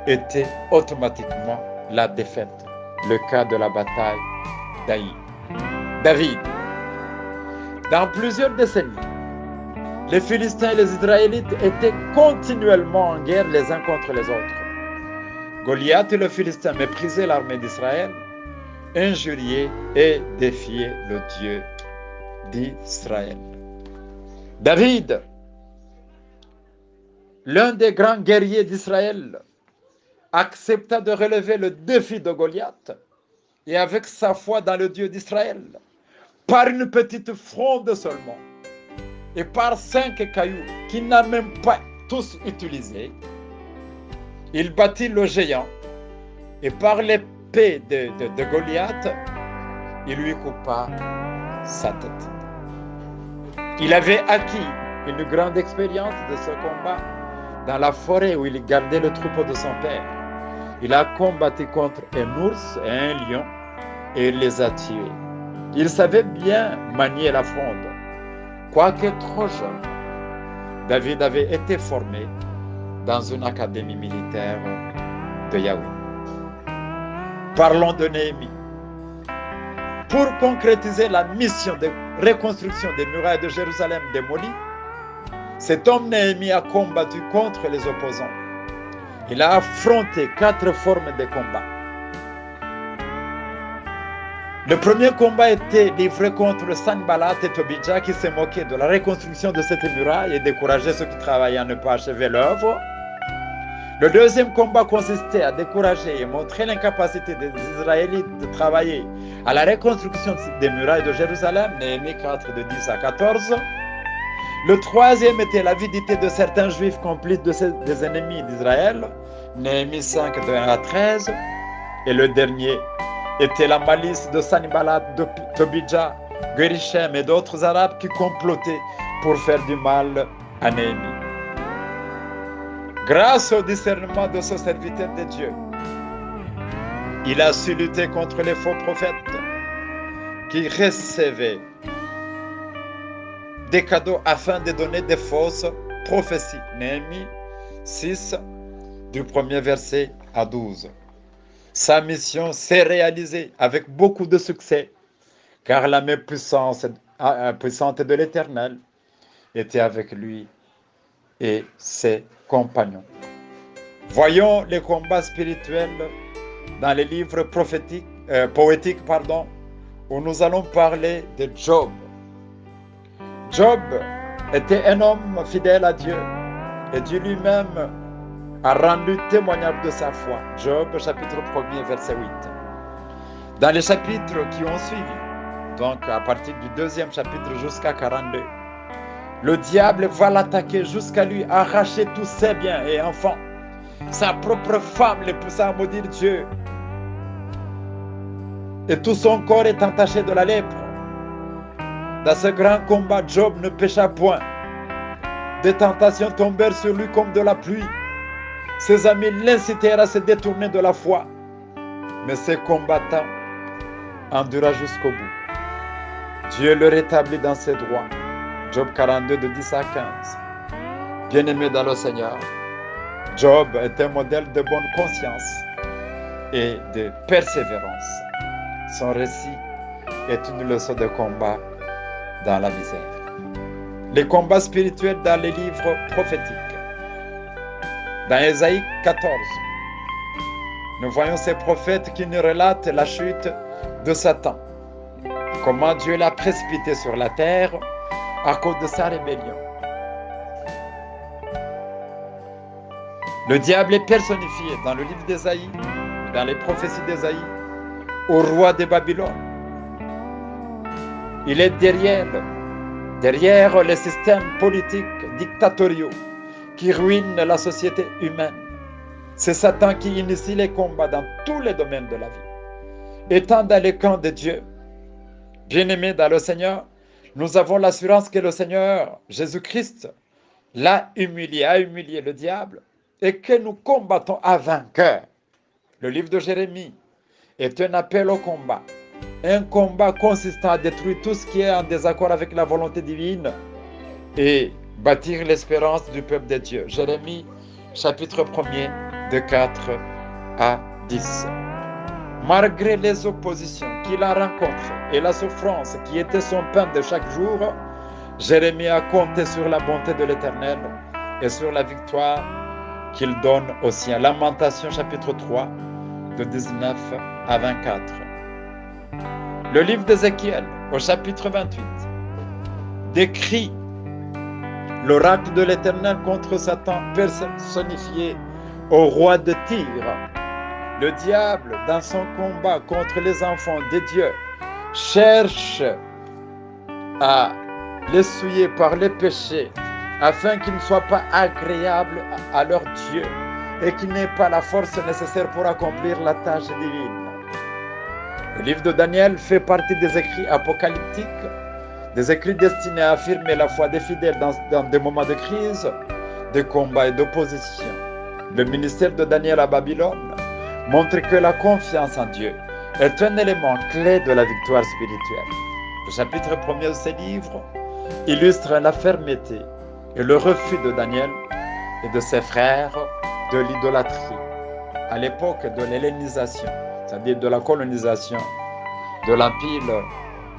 était automatiquement la défaite. Le cas de la bataille David. Dans plusieurs décennies, les Philistins et les Israélites étaient continuellement en guerre les uns contre les autres. Goliath et le Philistin méprisaient l'armée d'Israël, injuriaient et défiaient le Dieu d'Israël. David, l'un des grands guerriers d'Israël, accepta de relever le défi de Goliath et avec sa foi dans le Dieu d'Israël, par une petite fronde seulement et par 5 cailloux qu'il n'a même pas tous utilisés, il battit le géant et par l'épée de Goliath, il lui coupa sa tête. Il avait acquis une grande expérience de ce combat dans la forêt où il gardait le troupeau de son père. Il a combattu contre un ours et un lion et il les a tués. Il savait bien manier la fronde. Quoique trop jeune, David avait été formé dans une académie militaire de Yahweh. Parlons de Néhémie. Pour concrétiser la mission de reconstruction des murailles de Jérusalem démolies, cet homme Néhémie a combattu contre les opposants. Il a affronté 4 formes de combat. Le premier combat était livré contre Sanballat et Tobidja qui se moquaient de la reconstruction de cette muraille et décourageaient ceux qui travaillaient à ne pas achever l'œuvre. Le deuxième combat consistait à décourager et montrer l'incapacité des Israélites de travailler à la reconstruction des murailles de Jérusalem, Néhémie 4 de 10 à 14. Le troisième était l'avidité de certains juifs complices des ennemis d'Israël, Néhémie 5 de 1 à 13. Et le dernier était la malice de Sanballat, de Tobidja, Gerishem et d'autres Arabes qui complotaient pour faire du mal à Néhémie. Grâce au discernement de ce serviteur de Dieu, il a su lutter contre les faux prophètes qui recevaient des cadeaux afin de donner des fausses prophéties. Néhémie 6, du 1er verset à 12. Sa mission s'est réalisée avec beaucoup de succès, car la main puissante de l'Éternel était avec lui et ses compagnons. Voyons les combats spirituels dans les livres poétiques, où nous allons parler de Job. Job était un homme fidèle à Dieu et Dieu lui-même a rendu témoignage de sa foi. Job, chapitre 1er, verset 8. Dans les chapitres qui ont suivi, donc à partir du 2e chapitre jusqu'à 42, le diable va l'attaquer jusqu'à lui arracher tous ses biens et enfants. Sa propre femme le poussa à maudire Dieu. Et tout son corps est entaché de la lèpre. Dans ce grand combat, Job ne pécha point. Des tentations tombèrent sur lui comme de la pluie. Ses amis l'incitèrent à se détourner de la foi. Mais ses combattants endura jusqu'au bout. Dieu le rétablit dans ses droits. Job 42 de 10 à 15. Bien-aimé dans le Seigneur, Job est un modèle de bonne conscience et de persévérance. Son récit est une leçon de combat dans la misère. Les combats spirituels dans les livres prophétiques. Dans Ésaïe 14, nous voyons ces prophètes qui nous relatent la chute de Satan. Comment Dieu l'a précipité sur la terre à cause de sa rébellion. Le diable est personnifié dans le livre d'Ésaïe, dans les prophéties d'Ésaïe, au roi de Babylone. Il est derrière derrière les systèmes politiques dictatoriaux qui ruinent la société humaine. C'est Satan qui initie les combats dans tous les domaines de la vie. Étant dans les camps de Dieu, bien-aimés dans le Seigneur, nous avons l'assurance que le Seigneur Jésus-Christ a humilié le diable et que nous combattons à vainqueur. Le livre de Jérémie est un appel au combat. Un combat consistant à détruire tout ce qui est en désaccord avec la volonté divine et bâtir l'espérance du peuple de Dieu. Jérémie, chapitre 1er, de 4 à 10. Malgré les oppositions qu'il a rencontrées et la souffrance qui était son pain de chaque jour, Jérémie a compté sur la bonté de l'Éternel et sur la victoire qu'il donne aux siens. Lamentation, chapitre 3, de 19 à 24. Le livre d'Ézéchiel, au chapitre 28, décrit l'oracle de l'Éternel contre Satan personnifié au roi de Tyr. Le diable, dans son combat contre les enfants de Dieu, cherche à les souiller par les péchés afin qu'ils ne soient pas agréables à leur Dieu et qu'ils n'aient pas la force nécessaire pour accomplir la tâche divine. Le livre de Daniel fait partie des écrits apocalyptiques, des écrits destinés à affirmer la foi des fidèles dans des moments de crise, de combat et d'opposition. Le ministère de Daniel à Babylone montre que la confiance en Dieu est un élément clé de la victoire spirituelle. Le chapitre 1er de ce livre illustre la fermeté et le refus de Daniel et de ses frères de l'idolâtrie à l'époque de l'hellénisation, c'est-à-dire de la colonisation de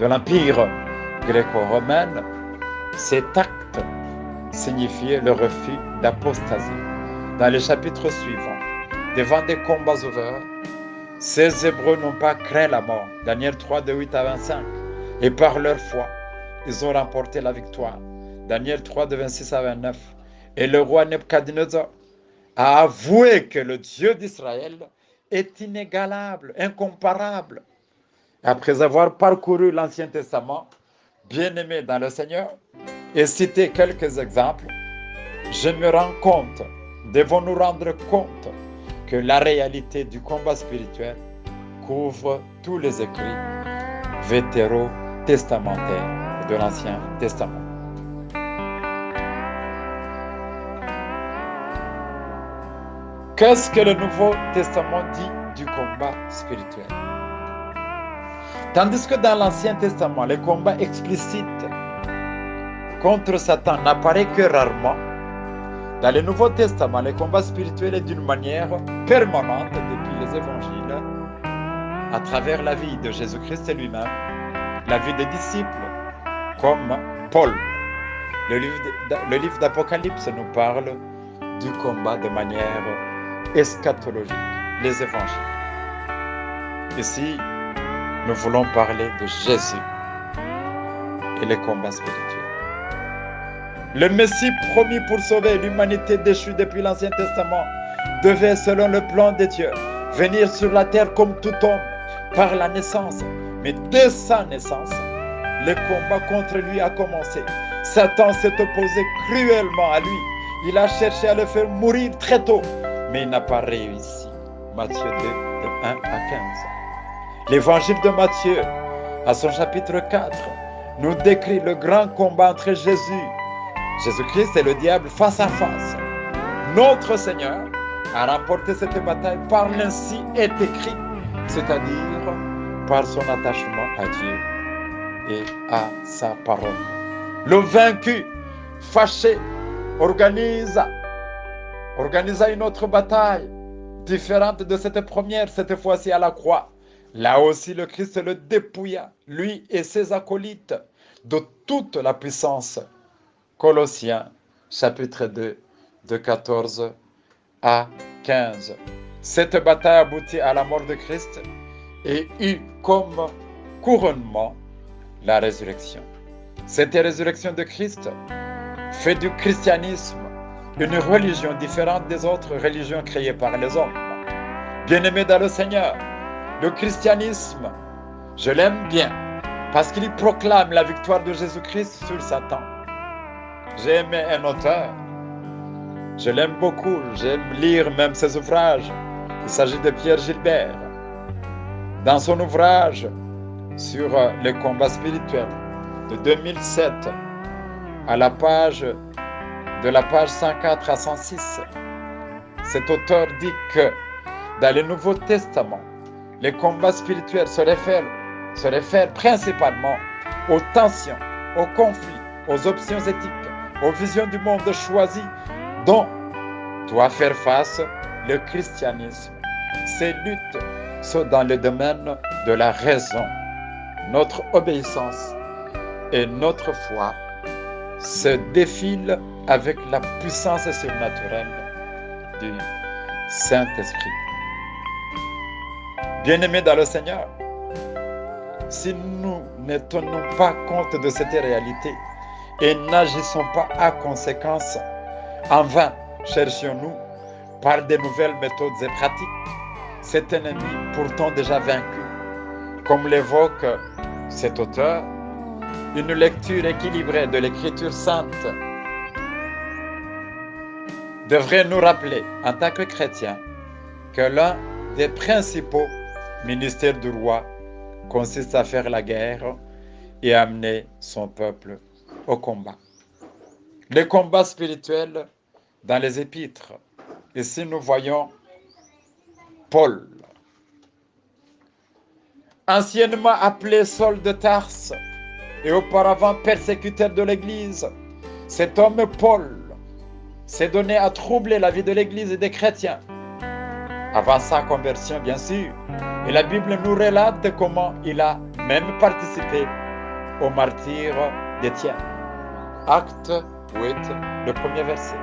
l'empire gréco-romain. Cet acte signifiait le refus d'apostasie. Dans les chapitres suivants, devant des combats ouverts, ces Hébreux n'ont pas craint la mort. Daniel 3, de 8 à 25. Et par leur foi, ils ont remporté la victoire. Daniel 3, de 26 à 29. Et le roi Nebuchadnezzar a avoué que le Dieu d'Israël est inégalable, incomparable. Après avoir parcouru l'Ancien Testament, bien-aimé dans le Seigneur, et cité quelques exemples, je me rends compte, devons nous rendre compte que la réalité du combat spirituel couvre tous les écrits vétérotestamentaires de l'Ancien Testament. Qu'est-ce que le Nouveau Testament dit du combat spirituel? Tandis que dans l'Ancien Testament, les combats explicites contre Satan n'apparaissent que rarement, dans le Nouveau Testament, les combats spirituels est d'une manière permanente depuis les évangiles, à travers la vie de Jésus-Christ lui-même, la vie des disciples, comme Paul. Le livre d'Apocalypse nous parle du combat de manière eschatologique, les évangiles. Ici, nous voulons parler de Jésus et les combats spirituels. Le Messie promis pour sauver l'humanité déchue depuis l'Ancien Testament devait, selon le plan de Dieu, venir sur la terre comme tout homme par la naissance. Mais dès sa naissance, le combat contre lui a commencé. Satan s'est opposé cruellement à lui. Il a cherché à le faire mourir très tôt, mais il n'a pas réussi. Matthieu 2, de 1 à 15. L'évangile de Matthieu, à son chapitre 4, nous décrit le grand combat entre Jésus-Christ et le diable face à face. Notre Seigneur a remporté cette bataille par l'ainsi est écrit, c'est-à-dire par son attachement à Dieu et à sa parole. Le vaincu, fâché, organisa une autre bataille, différente de cette première, cette fois-ci à la croix. Là aussi, le Christ le dépouilla, lui et ses acolytes, de toute la puissance. Colossiens, chapitre 2, de 14 à 15. Cette bataille aboutit à la mort de Christ et eut comme couronnement la résurrection. Cette résurrection de Christ fait du christianisme une religion différente des autres religions créées par les hommes. Bien-aimés dans le Seigneur, le christianisme, je l'aime bien parce qu'il proclame la victoire de Jésus-Christ sur Satan. J'ai aimé un auteur, je l'aime beaucoup, j'aime lire même ses ouvrages. Il s'agit de Pierre Gilbert. Dans son ouvrage sur les combats spirituels de 2007, à la page 104 à 106, cet auteur dit que dans le Nouveau Testament, les combats spirituels se réfèrent principalement aux tensions, aux conflits, aux options éthiques, aux visions du monde choisi dont doit faire face le christianisme. Ces luttes sont dans le domaine de la raison. Notre obéissance et notre foi se défilent avec la puissance surnaturelle du Saint-Esprit. Bien-aimés dans le Seigneur, si nous ne tenons pas compte de cette réalité et n'agissons pas à conséquence, en vain cherchions-nous par de nouvelles méthodes et pratiques cet ennemi pourtant déjà vaincu. Comme l'évoque cet auteur, une lecture équilibrée de l'Écriture sainte devrait nous rappeler en tant que chrétiens que l'un des principaux ministères du roi consiste à faire la guerre et amener son peuple au combat. Les combats spirituels dans les épîtres. Ici, nous voyons Paul, anciennement appelé Saul de Tarse et auparavant persécuteur de l'Église. Cet homme Paul s'est donné à troubler la vie de l'Église et des chrétiens avant sa conversion, bien sûr. Et la Bible nous relate comment il a même participé au martyre d'Étienne. Acte 8, le premier verset.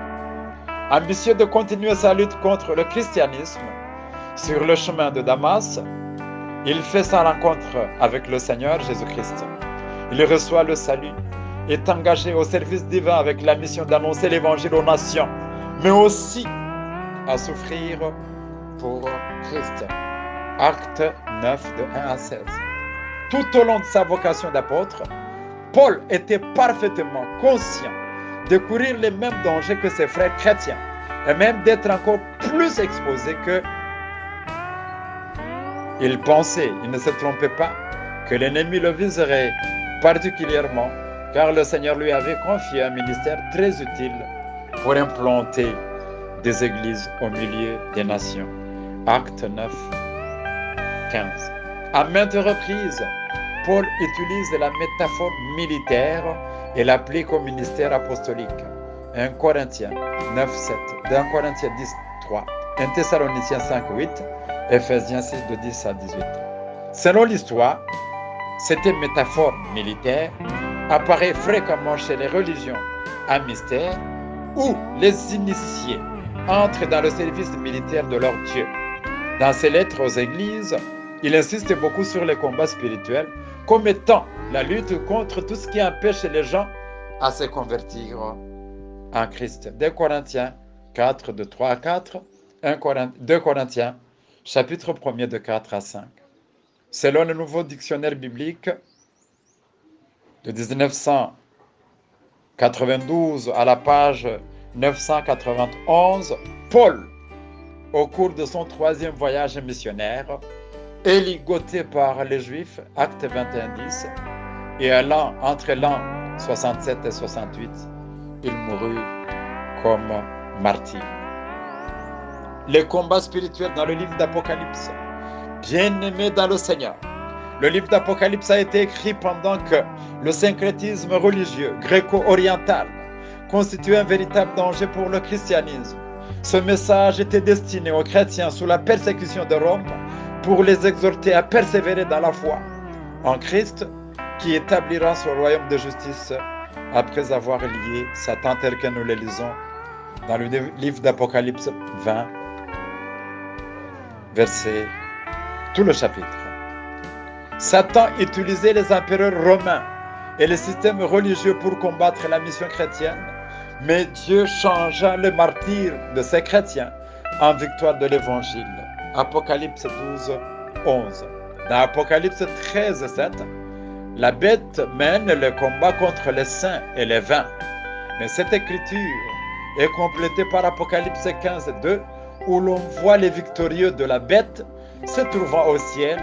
Ambitieux de continuer sa lutte contre le christianisme sur le chemin de Damas, il fait sa rencontre avec le Seigneur Jésus-Christ. Il reçoit le salut, est engagé au service divin avec la mission d'annoncer l'évangile aux nations, mais aussi à souffrir pour Christ. Acte 9, de 1 à 16. Tout au long de sa vocation d'apôtre, Paul était parfaitement conscient de courir les mêmes dangers que ses frères chrétiens et même d'être encore plus exposé que il pensait, il ne se trompait pas, que l'ennemi le viserait particulièrement car le Seigneur lui avait confié un ministère très utile pour implanter des églises au milieu des nations. Acte 9, 15. À maintes reprises, Paul utilise la métaphore militaire et l'applique au ministère apostolique. 1 Corinthiens 9, 7, 1 Corinthiens 10, 3, 1 Thessaloniciens 5, 8, Ephésiens 6, de 10 à 18. Selon l'histoire, cette métaphore militaire apparaît fréquemment chez les religions à mystère où les initiés entrent dans le service militaire de leur Dieu. Dans ses lettres aux églises, il insiste beaucoup sur les combats spirituels comme étant la lutte contre tout ce qui empêche les gens à se convertir en Christ. 2 Corinthiens 4, de 3 à 4, 2 Corinthiens, chapitre 1er, de 4 à 5. Selon le nouveau dictionnaire biblique de 1992 à la page 991, Paul, au cours de son 3e voyage missionnaire, est ligoté par les Juifs, acte 21-10, et entre l'an 67 et 68, il mourut comme martyr. Les combats spirituels dans le livre d'Apocalypse. Bien-aimés dans le Seigneur, le livre d'Apocalypse a été écrit pendant que le syncrétisme religieux gréco-oriental constituait un véritable danger pour le christianisme. Ce message était destiné aux chrétiens sous la persécution de Rome pour les exhorter à persévérer dans la foi en Christ qui établira son royaume de justice après avoir lié Satan tel que nous le lisons dans le livre d'Apocalypse 20, verset, tout le chapitre. Satan utilisait les empereurs romains et les systèmes religieux pour combattre la mission chrétienne, mais Dieu changea le martyre de ces chrétiens en victoire de l'évangile. Apocalypse 12, 11. Dans Apocalypse 13, 7, La bête mène le combat contre les saints et les vains. Mais cette écriture est complétée par Apocalypse 15:2, où l'on voit les victorieux de la bête se trouvant au ciel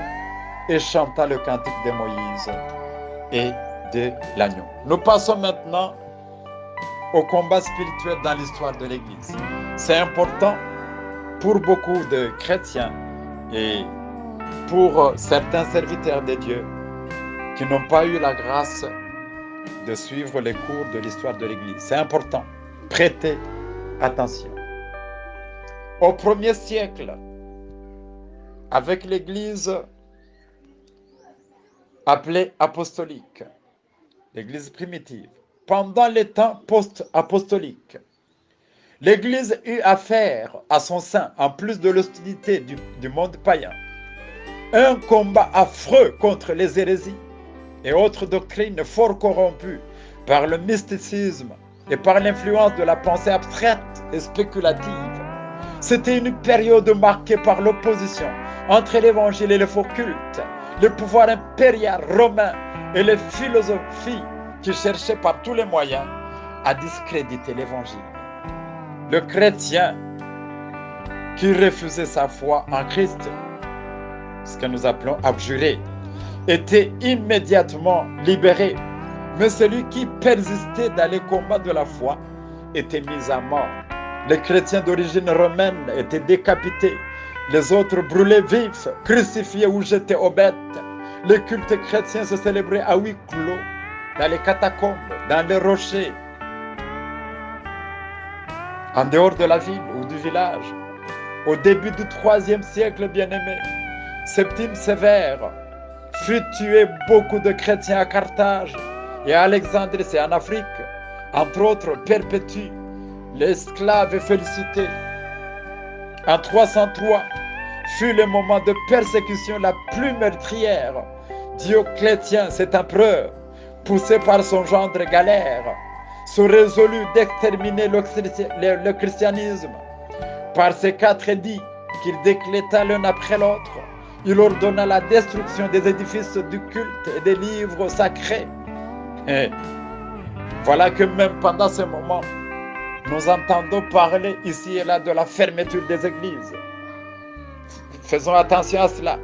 et chantant le cantique de Moïse et de l'agneau. Nous passons maintenant au combat spirituel dans l'histoire de l'Église. C'est important pour beaucoup de chrétiens et pour certains serviteurs de Dieu qui n'ont pas eu la grâce de suivre les cours de l'histoire de l'Église. C'est important. Prêtez attention. Au 1er siècle, avec l'Église appelée apostolique, l'Église primitive, pendant les temps post-apostoliques, l'Église eut affaire à son sein, en plus de l'hostilité du monde païen, un combat affreux contre les hérésies et autres doctrines fort corrompues par le mysticisme et par l'influence de la pensée abstraite et spéculative. C'était une période marquée par l'opposition entre l'évangile et le faux culte, le pouvoir impérial romain et les philosophies qui cherchaient par tous les moyens à discréditer l'évangile. Le chrétien qui refusait sa foi en Christ, ce que nous appelons abjuré, était immédiatement libéré, mais celui qui persistait dans les combats de la foi était mis à mort. Les chrétiens d'origine romaine étaient décapités, les autres brûlés vifs, crucifiés ou jetés aux bêtes. Le culte chrétien se célébrait à huis clos, dans les catacombes, dans les rochers, en dehors de la ville ou du village. Au début du IIIe siècle, bien-aimé, Septime Sévère fut tué beaucoup de chrétiens à Carthage et à Alexandrie, c'est en Afrique. Entre autres, Perpétue, l'esclave félicité. En 303 fut le moment de persécution la plus meurtrière. Dioclétien, cet empereur, poussé par son gendre Galère, se résolut d'exterminer le christianisme. Par ces 4 édits qu'il décréta l'un après l'autre, il ordonna la destruction des édifices du culte et des livres sacrés. Et voilà que même pendant ce moment, nous entendons parler ici et là de la fermeture des églises. Faisons attention à cela.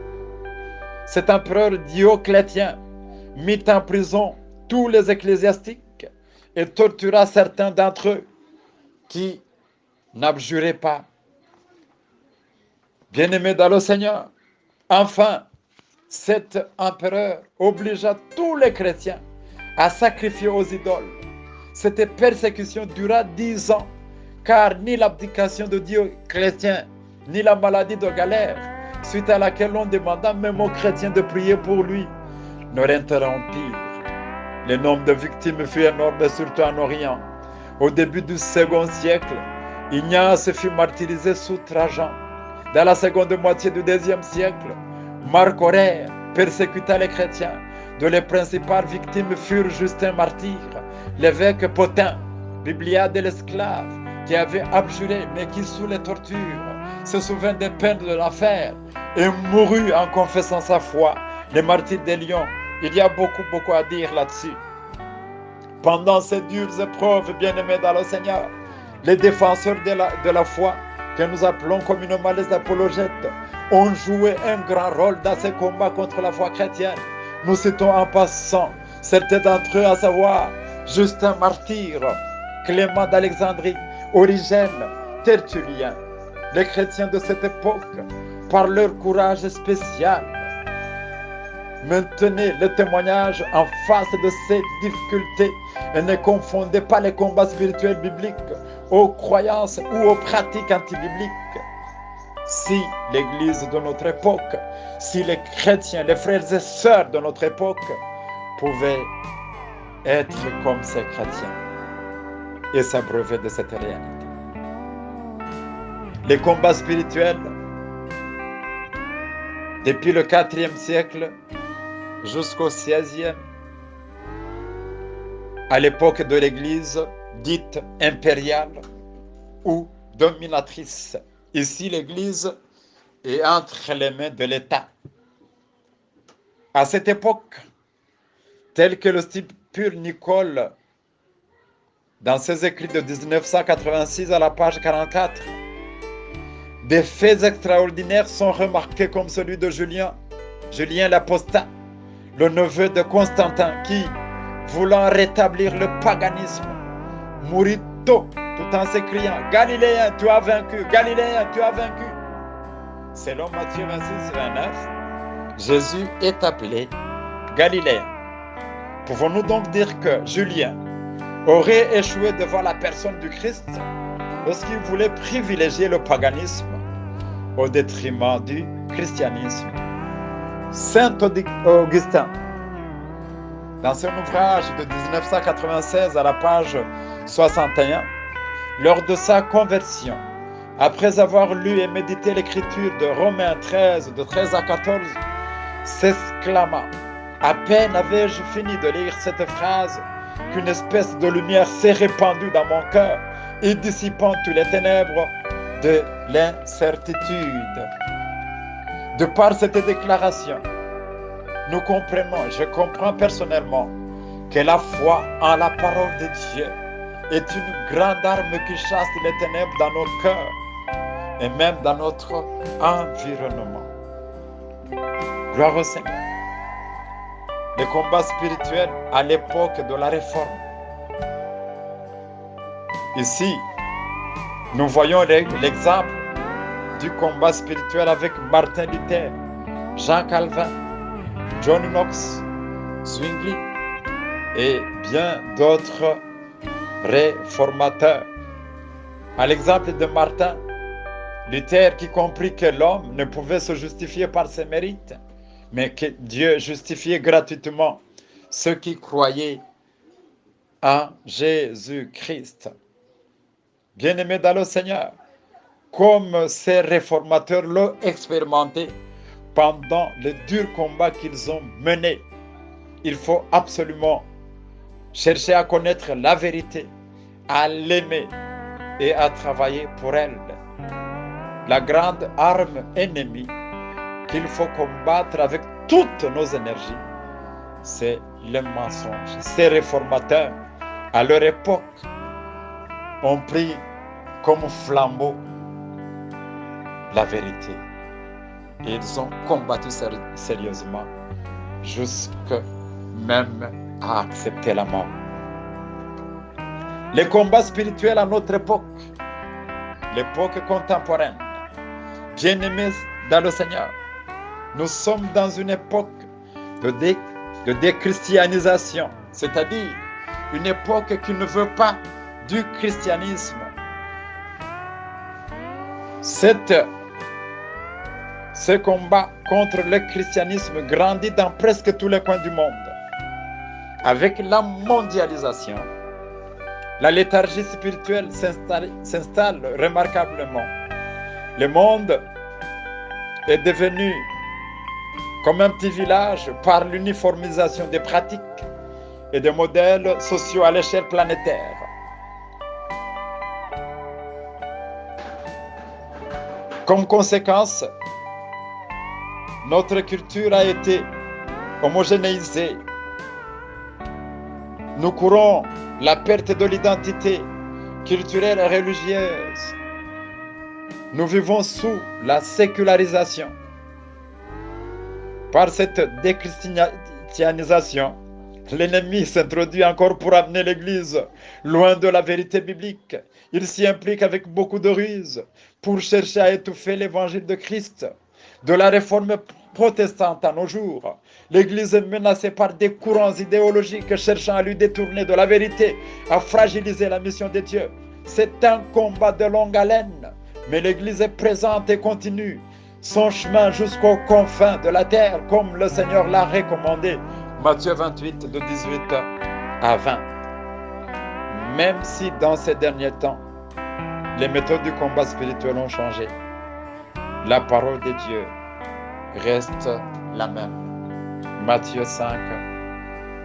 Cet empereur Dioclétien mit en prison tous les ecclésiastiques et tortura certains d'entre eux qui n'abjuraient pas. Bien-aimés dans le Seigneur, enfin, cet empereur obligea tous les chrétiens à sacrifier aux idoles. Cette persécution dura 10 ans, car ni l'abdication de Dioclétien, ni la maladie de Galère, suite à laquelle on demanda même aux chrétiens de prier pour lui, ne l'interrompirent. Le nombre de victimes fut énorme, surtout en Orient. Au début du second siècle, Ignace fut martyrisé sous Trajan. Dans la seconde moitié du deuxième siècle, Marc Aurèle persécuta les chrétiens, dont les principales victimes furent Justin Martyr, l'évêque Potin, Bibliade de l'esclave, qui avait abjuré, mais qui, sous les tortures, se souvint des peines de l'enfer et mourut en confessant sa foi. Les martyrs de Lyon, il y a beaucoup à dire là-dessus. Pendant ces dures épreuves, bien-aimés dans le Seigneur, les défenseurs de la foi, que nous appelons communément les apologètes, ont joué un grand rôle dans ces combats contre la foi chrétienne. Nous citons en passant certains d'entre eux, à savoir Justin Martyr, Clément d'Alexandrie, Origène, Tertullien. Les chrétiens de cette époque, par leur courage spécial, maintenaient le témoignage en face de ces difficultés et ne confondaient pas les combats spirituels bibliques aux croyances ou aux pratiques antibibliques. Si l'Église de notre époque, si les chrétiens, les frères et sœurs de notre époque pouvaient être comme ces chrétiens et s'abreuver de cette réalité. Les combats spirituels, depuis le IVe siècle jusqu'au XVIe, à l'époque de l'Église dite impériale ou dominatrice. Ici, l'Église est entre les mains de l'État. À cette époque, tel que le stipule Nicole dans ses écrits de 1986 à la page 44. Des faits extraordinaires sont remarqués comme celui de Julien l'Apostat, le neveu de Constantin, qui, voulant rétablir le paganisme, mourut tôt, tout en s'écriant « Galiléen, tu as vaincu! Galiléen, tu as vaincu !» Selon Matthieu 26, 29, Jésus est appelé Galiléen. Pouvons-nous donc dire que Julien aurait échoué devant la personne du Christ lorsqu'il voulait privilégier le paganisme au détriment du christianisme? Saint Augustin, dans son ouvrage de 1996 à la page 61, lors de sa conversion, après avoir lu et médité l'écriture de Romains 13, de 13 à 14, s'exclama « À peine avais-je fini de lire cette phrase qu'une espèce de lumière s'est répandue dans mon cœur et dissipant toutes les ténèbres de l'incertitude. » De par cette déclaration, nous comprenons, je comprends personnellement, que la foi en la parole de Dieu est une grande arme qui chasse les ténèbres dans nos cœurs et même dans notre environnement. Gloire au Seigneur. Les combats spirituels à l'époque de la Réforme. Ici, nous voyons l'exemple du combat spirituel avec Martin Luther, Jean Calvin, John Knox, Zwingli et bien d'autres réformateurs. À l'exemple de Martin Luther, qui comprit que l'homme ne pouvait se justifier par ses mérites, mais que Dieu justifiait gratuitement ceux qui croyaient en Jésus-Christ. Bien-aimés dans le Seigneur, comme ces réformateurs l'ont expérimenté pendant les durs combats qu'ils ont menés, il faut absolument chercher à connaître la vérité, à l'aimer et à travailler pour elle. La grande arme ennemie qu'il faut combattre avec toutes nos énergies, c'est le mensonge. Ces réformateurs, à leur époque, ont pris comme flambeau la vérité. Et ils ont combattu sérieusement, jusqu'à même à accepter la mort. Les combats spirituels à notre époque, l'époque contemporaine, bien-aimés dans le Seigneur, nous sommes dans une époque de déchristianisation, c'est-à-dire une époque qui ne veut pas du christianisme. Ce combat contre le christianisme grandit dans presque tous les coins du monde. Avec la mondialisation, la léthargie spirituelle s'installe remarquablement. Le monde est devenu comme un petit village par l'uniformisation des pratiques et des modèles sociaux à l'échelle planétaire. Comme conséquence, notre culture a été homogénéisée. Nous courons la perte de l'identité culturelle et religieuse. Nous vivons sous la sécularisation. Par cette déchristianisation, l'ennemi s'introduit encore pour amener l'Église loin de la vérité biblique. Il s'y implique avec beaucoup de ruse pour chercher à étouffer l'évangile de Christ. De la réforme protestante à nos jours, l'Église est menacée par des courants idéologiques cherchant à lui détourner de la vérité, à fragiliser la mission de Dieu. C'est un combat de longue haleine, mais l'Église est présente et continue son chemin jusqu'aux confins de la terre, comme le Seigneur l'a recommandé. Matthieu 28, de 18 à 20. Même si dans ces derniers temps, les méthodes du combat spirituel ont changé, la parole de Dieu reste la même. Matthieu 5,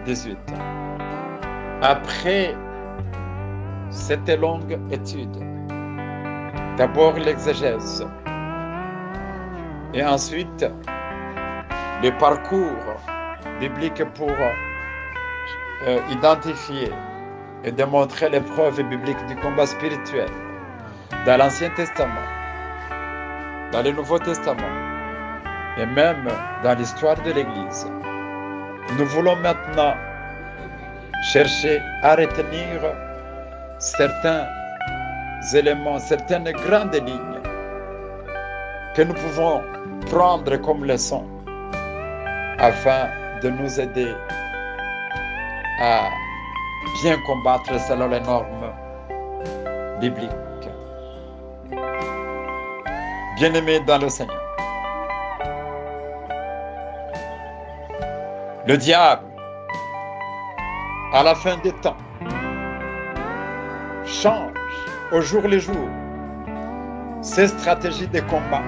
18. Après cette longue étude, d'abord l'exégèse, et ensuite le parcours biblique pour identifier et démontrer les preuves bibliques du combat spirituel dans l'Ancien Testament, dans le Nouveau Testament et même dans l'histoire de l'Église. Nous voulons maintenant chercher à retenir certains éléments, certaines grandes lignes que nous pouvons prendre comme leçon afin de nous aider à bien combattre selon les normes bibliques. Bien-aimés dans le Seigneur, le diable, à la fin des temps, change au jour le jour ses stratégies de combat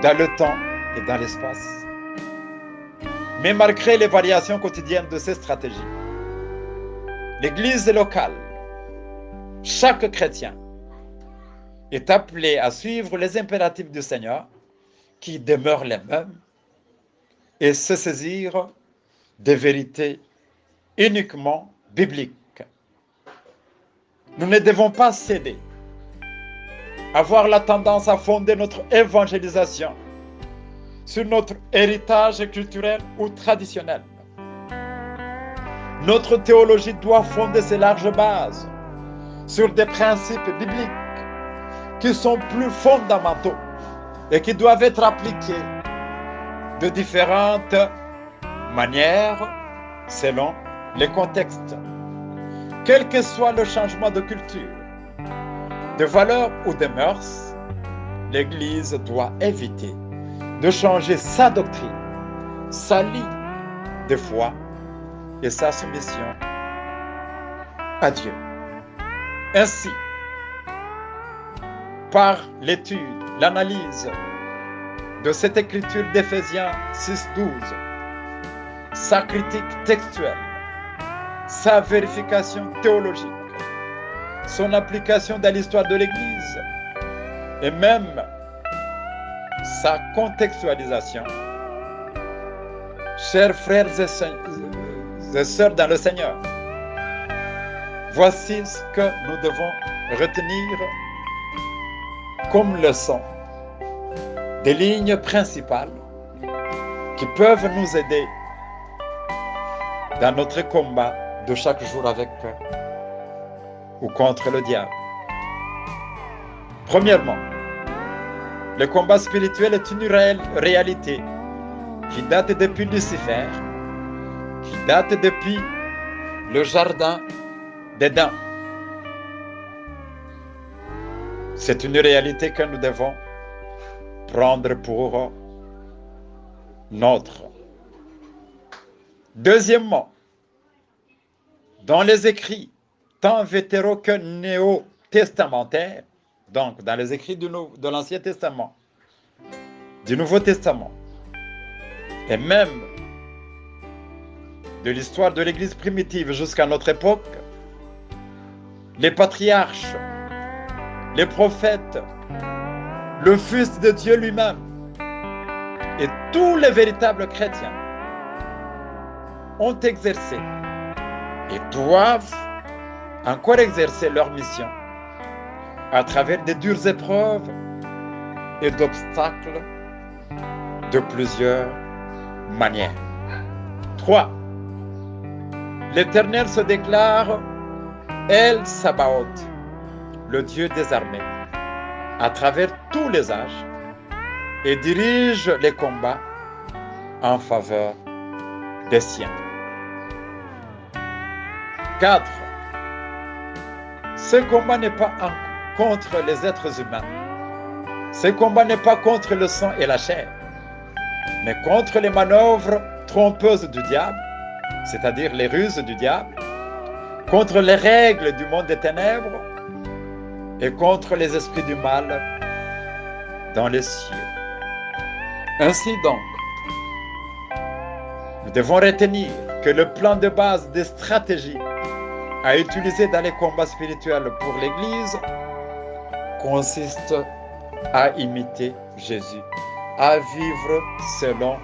dans le temps et dans l'espace. Mais malgré les variations quotidiennes de ces stratégies, l'Église locale, chaque chrétien, est appelé à suivre les impératifs du Seigneur qui demeurent les mêmes et se saisir des vérités uniquement bibliques. Nous ne devons pas céder, avoir la tendance à fonder notre évangélisation sur notre héritage culturel ou traditionnel. Notre théologie doit fonder ses larges bases sur des principes bibliques qui sont plus fondamentaux et qui doivent être appliqués de différentes manières selon les contextes. Quel que soit le changement de culture, de valeurs ou de mœurs, l'Église doit éviter de changer sa doctrine, sa ligne de foi et sa soumission à Dieu. Ainsi, par l'étude, l'analyse de cette écriture d'Éphésiens 6:12, sa critique textuelle, sa vérification théologique, son application dans l'histoire de l'Église et même sa contextualisation. Chers frères et sœurs dans le Seigneur, voici ce que nous devons retenir comme leçon, des lignes principales qui peuvent nous aider dans notre combat de chaque jour avec ou contre le diable. Premièrement, le combat spirituel est une réalité qui date depuis Lucifer, qui date depuis le jardin d'Éden. C'est une réalité que nous devons prendre pour nôtre. Deuxièmement, dans les écrits, tant vétéraux que néo-testamentaires, donc dans les écrits de l'Ancien Testament, du Nouveau Testament, et même de l'histoire de l'Église primitive jusqu'à notre époque, les patriarches, les prophètes, le Fils de Dieu lui-même et tous les véritables chrétiens ont exercé et doivent encore exercer leur mission à travers des dures épreuves et d'obstacles de plusieurs manières. 3. L'Éternel se déclare El Sabaoth, le Dieu des armées, à travers tous les âges et dirige les combats en faveur des siens. 4. Ce combat n'est pas contre les êtres humains. Ce combat n'est pas contre le sang et la chair, mais contre les manœuvres trompeuses du diable, c'est-à-dire les ruses du diable, contre les règles du monde des ténèbres et contre les esprits du mal dans les cieux. Ainsi donc, nous devons retenir que le plan de base des stratégies à utiliser dans les combats spirituels pour l'Église consiste à imiter Jésus, à vivre selon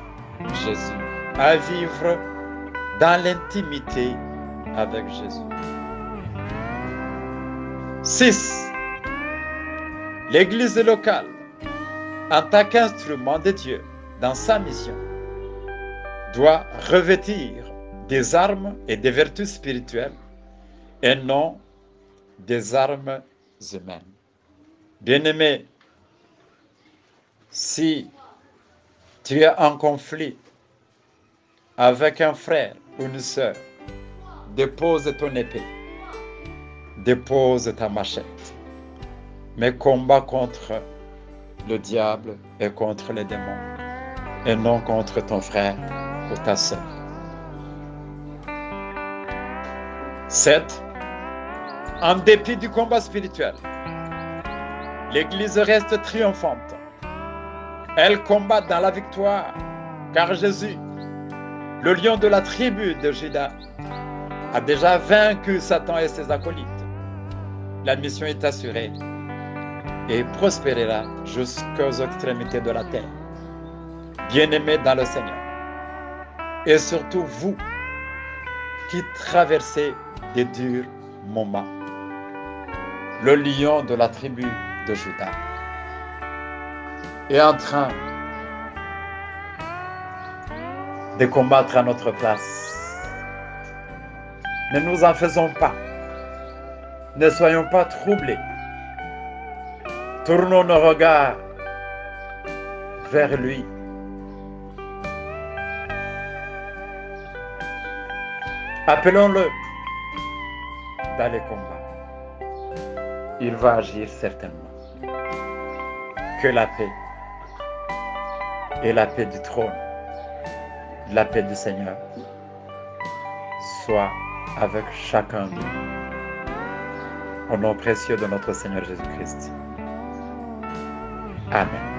Jésus, à vivre dans l'intimité avec Jésus. 6. L'Église locale, en tant qu'instrument de Dieu dans sa mission, doit revêtir des armes et des vertus spirituelles et non des armes humaines. Bien-aimé, si tu es en conflit avec un frère ou une sœur, dépose ton épée, dépose ta machette, mais combat contre le diable et contre les démons, et non contre ton frère ou ta sœur. 7. En dépit du combat spirituel, l'Église reste triomphante. Elle combat dans la victoire, car Jésus, le lion de la tribu de Juda, a déjà vaincu Satan et ses acolytes. La mission est assurée et prospérera jusqu'aux extrémités de la terre. Bien-aimés dans le Seigneur, et surtout vous qui traversez des durs moments, le lion de la tribu de Juda est en train de combattre à notre place. Ne nous en faisons pas. Ne soyons pas troublés. Tournons nos regards vers lui. Appelons-le dans les combats. Il va agir certainement. Que la paix et la paix du trône, la paix du Seigneur, soit avec chacun de nous. Au nom précieux de notre Seigneur Jésus-Christ. Amen.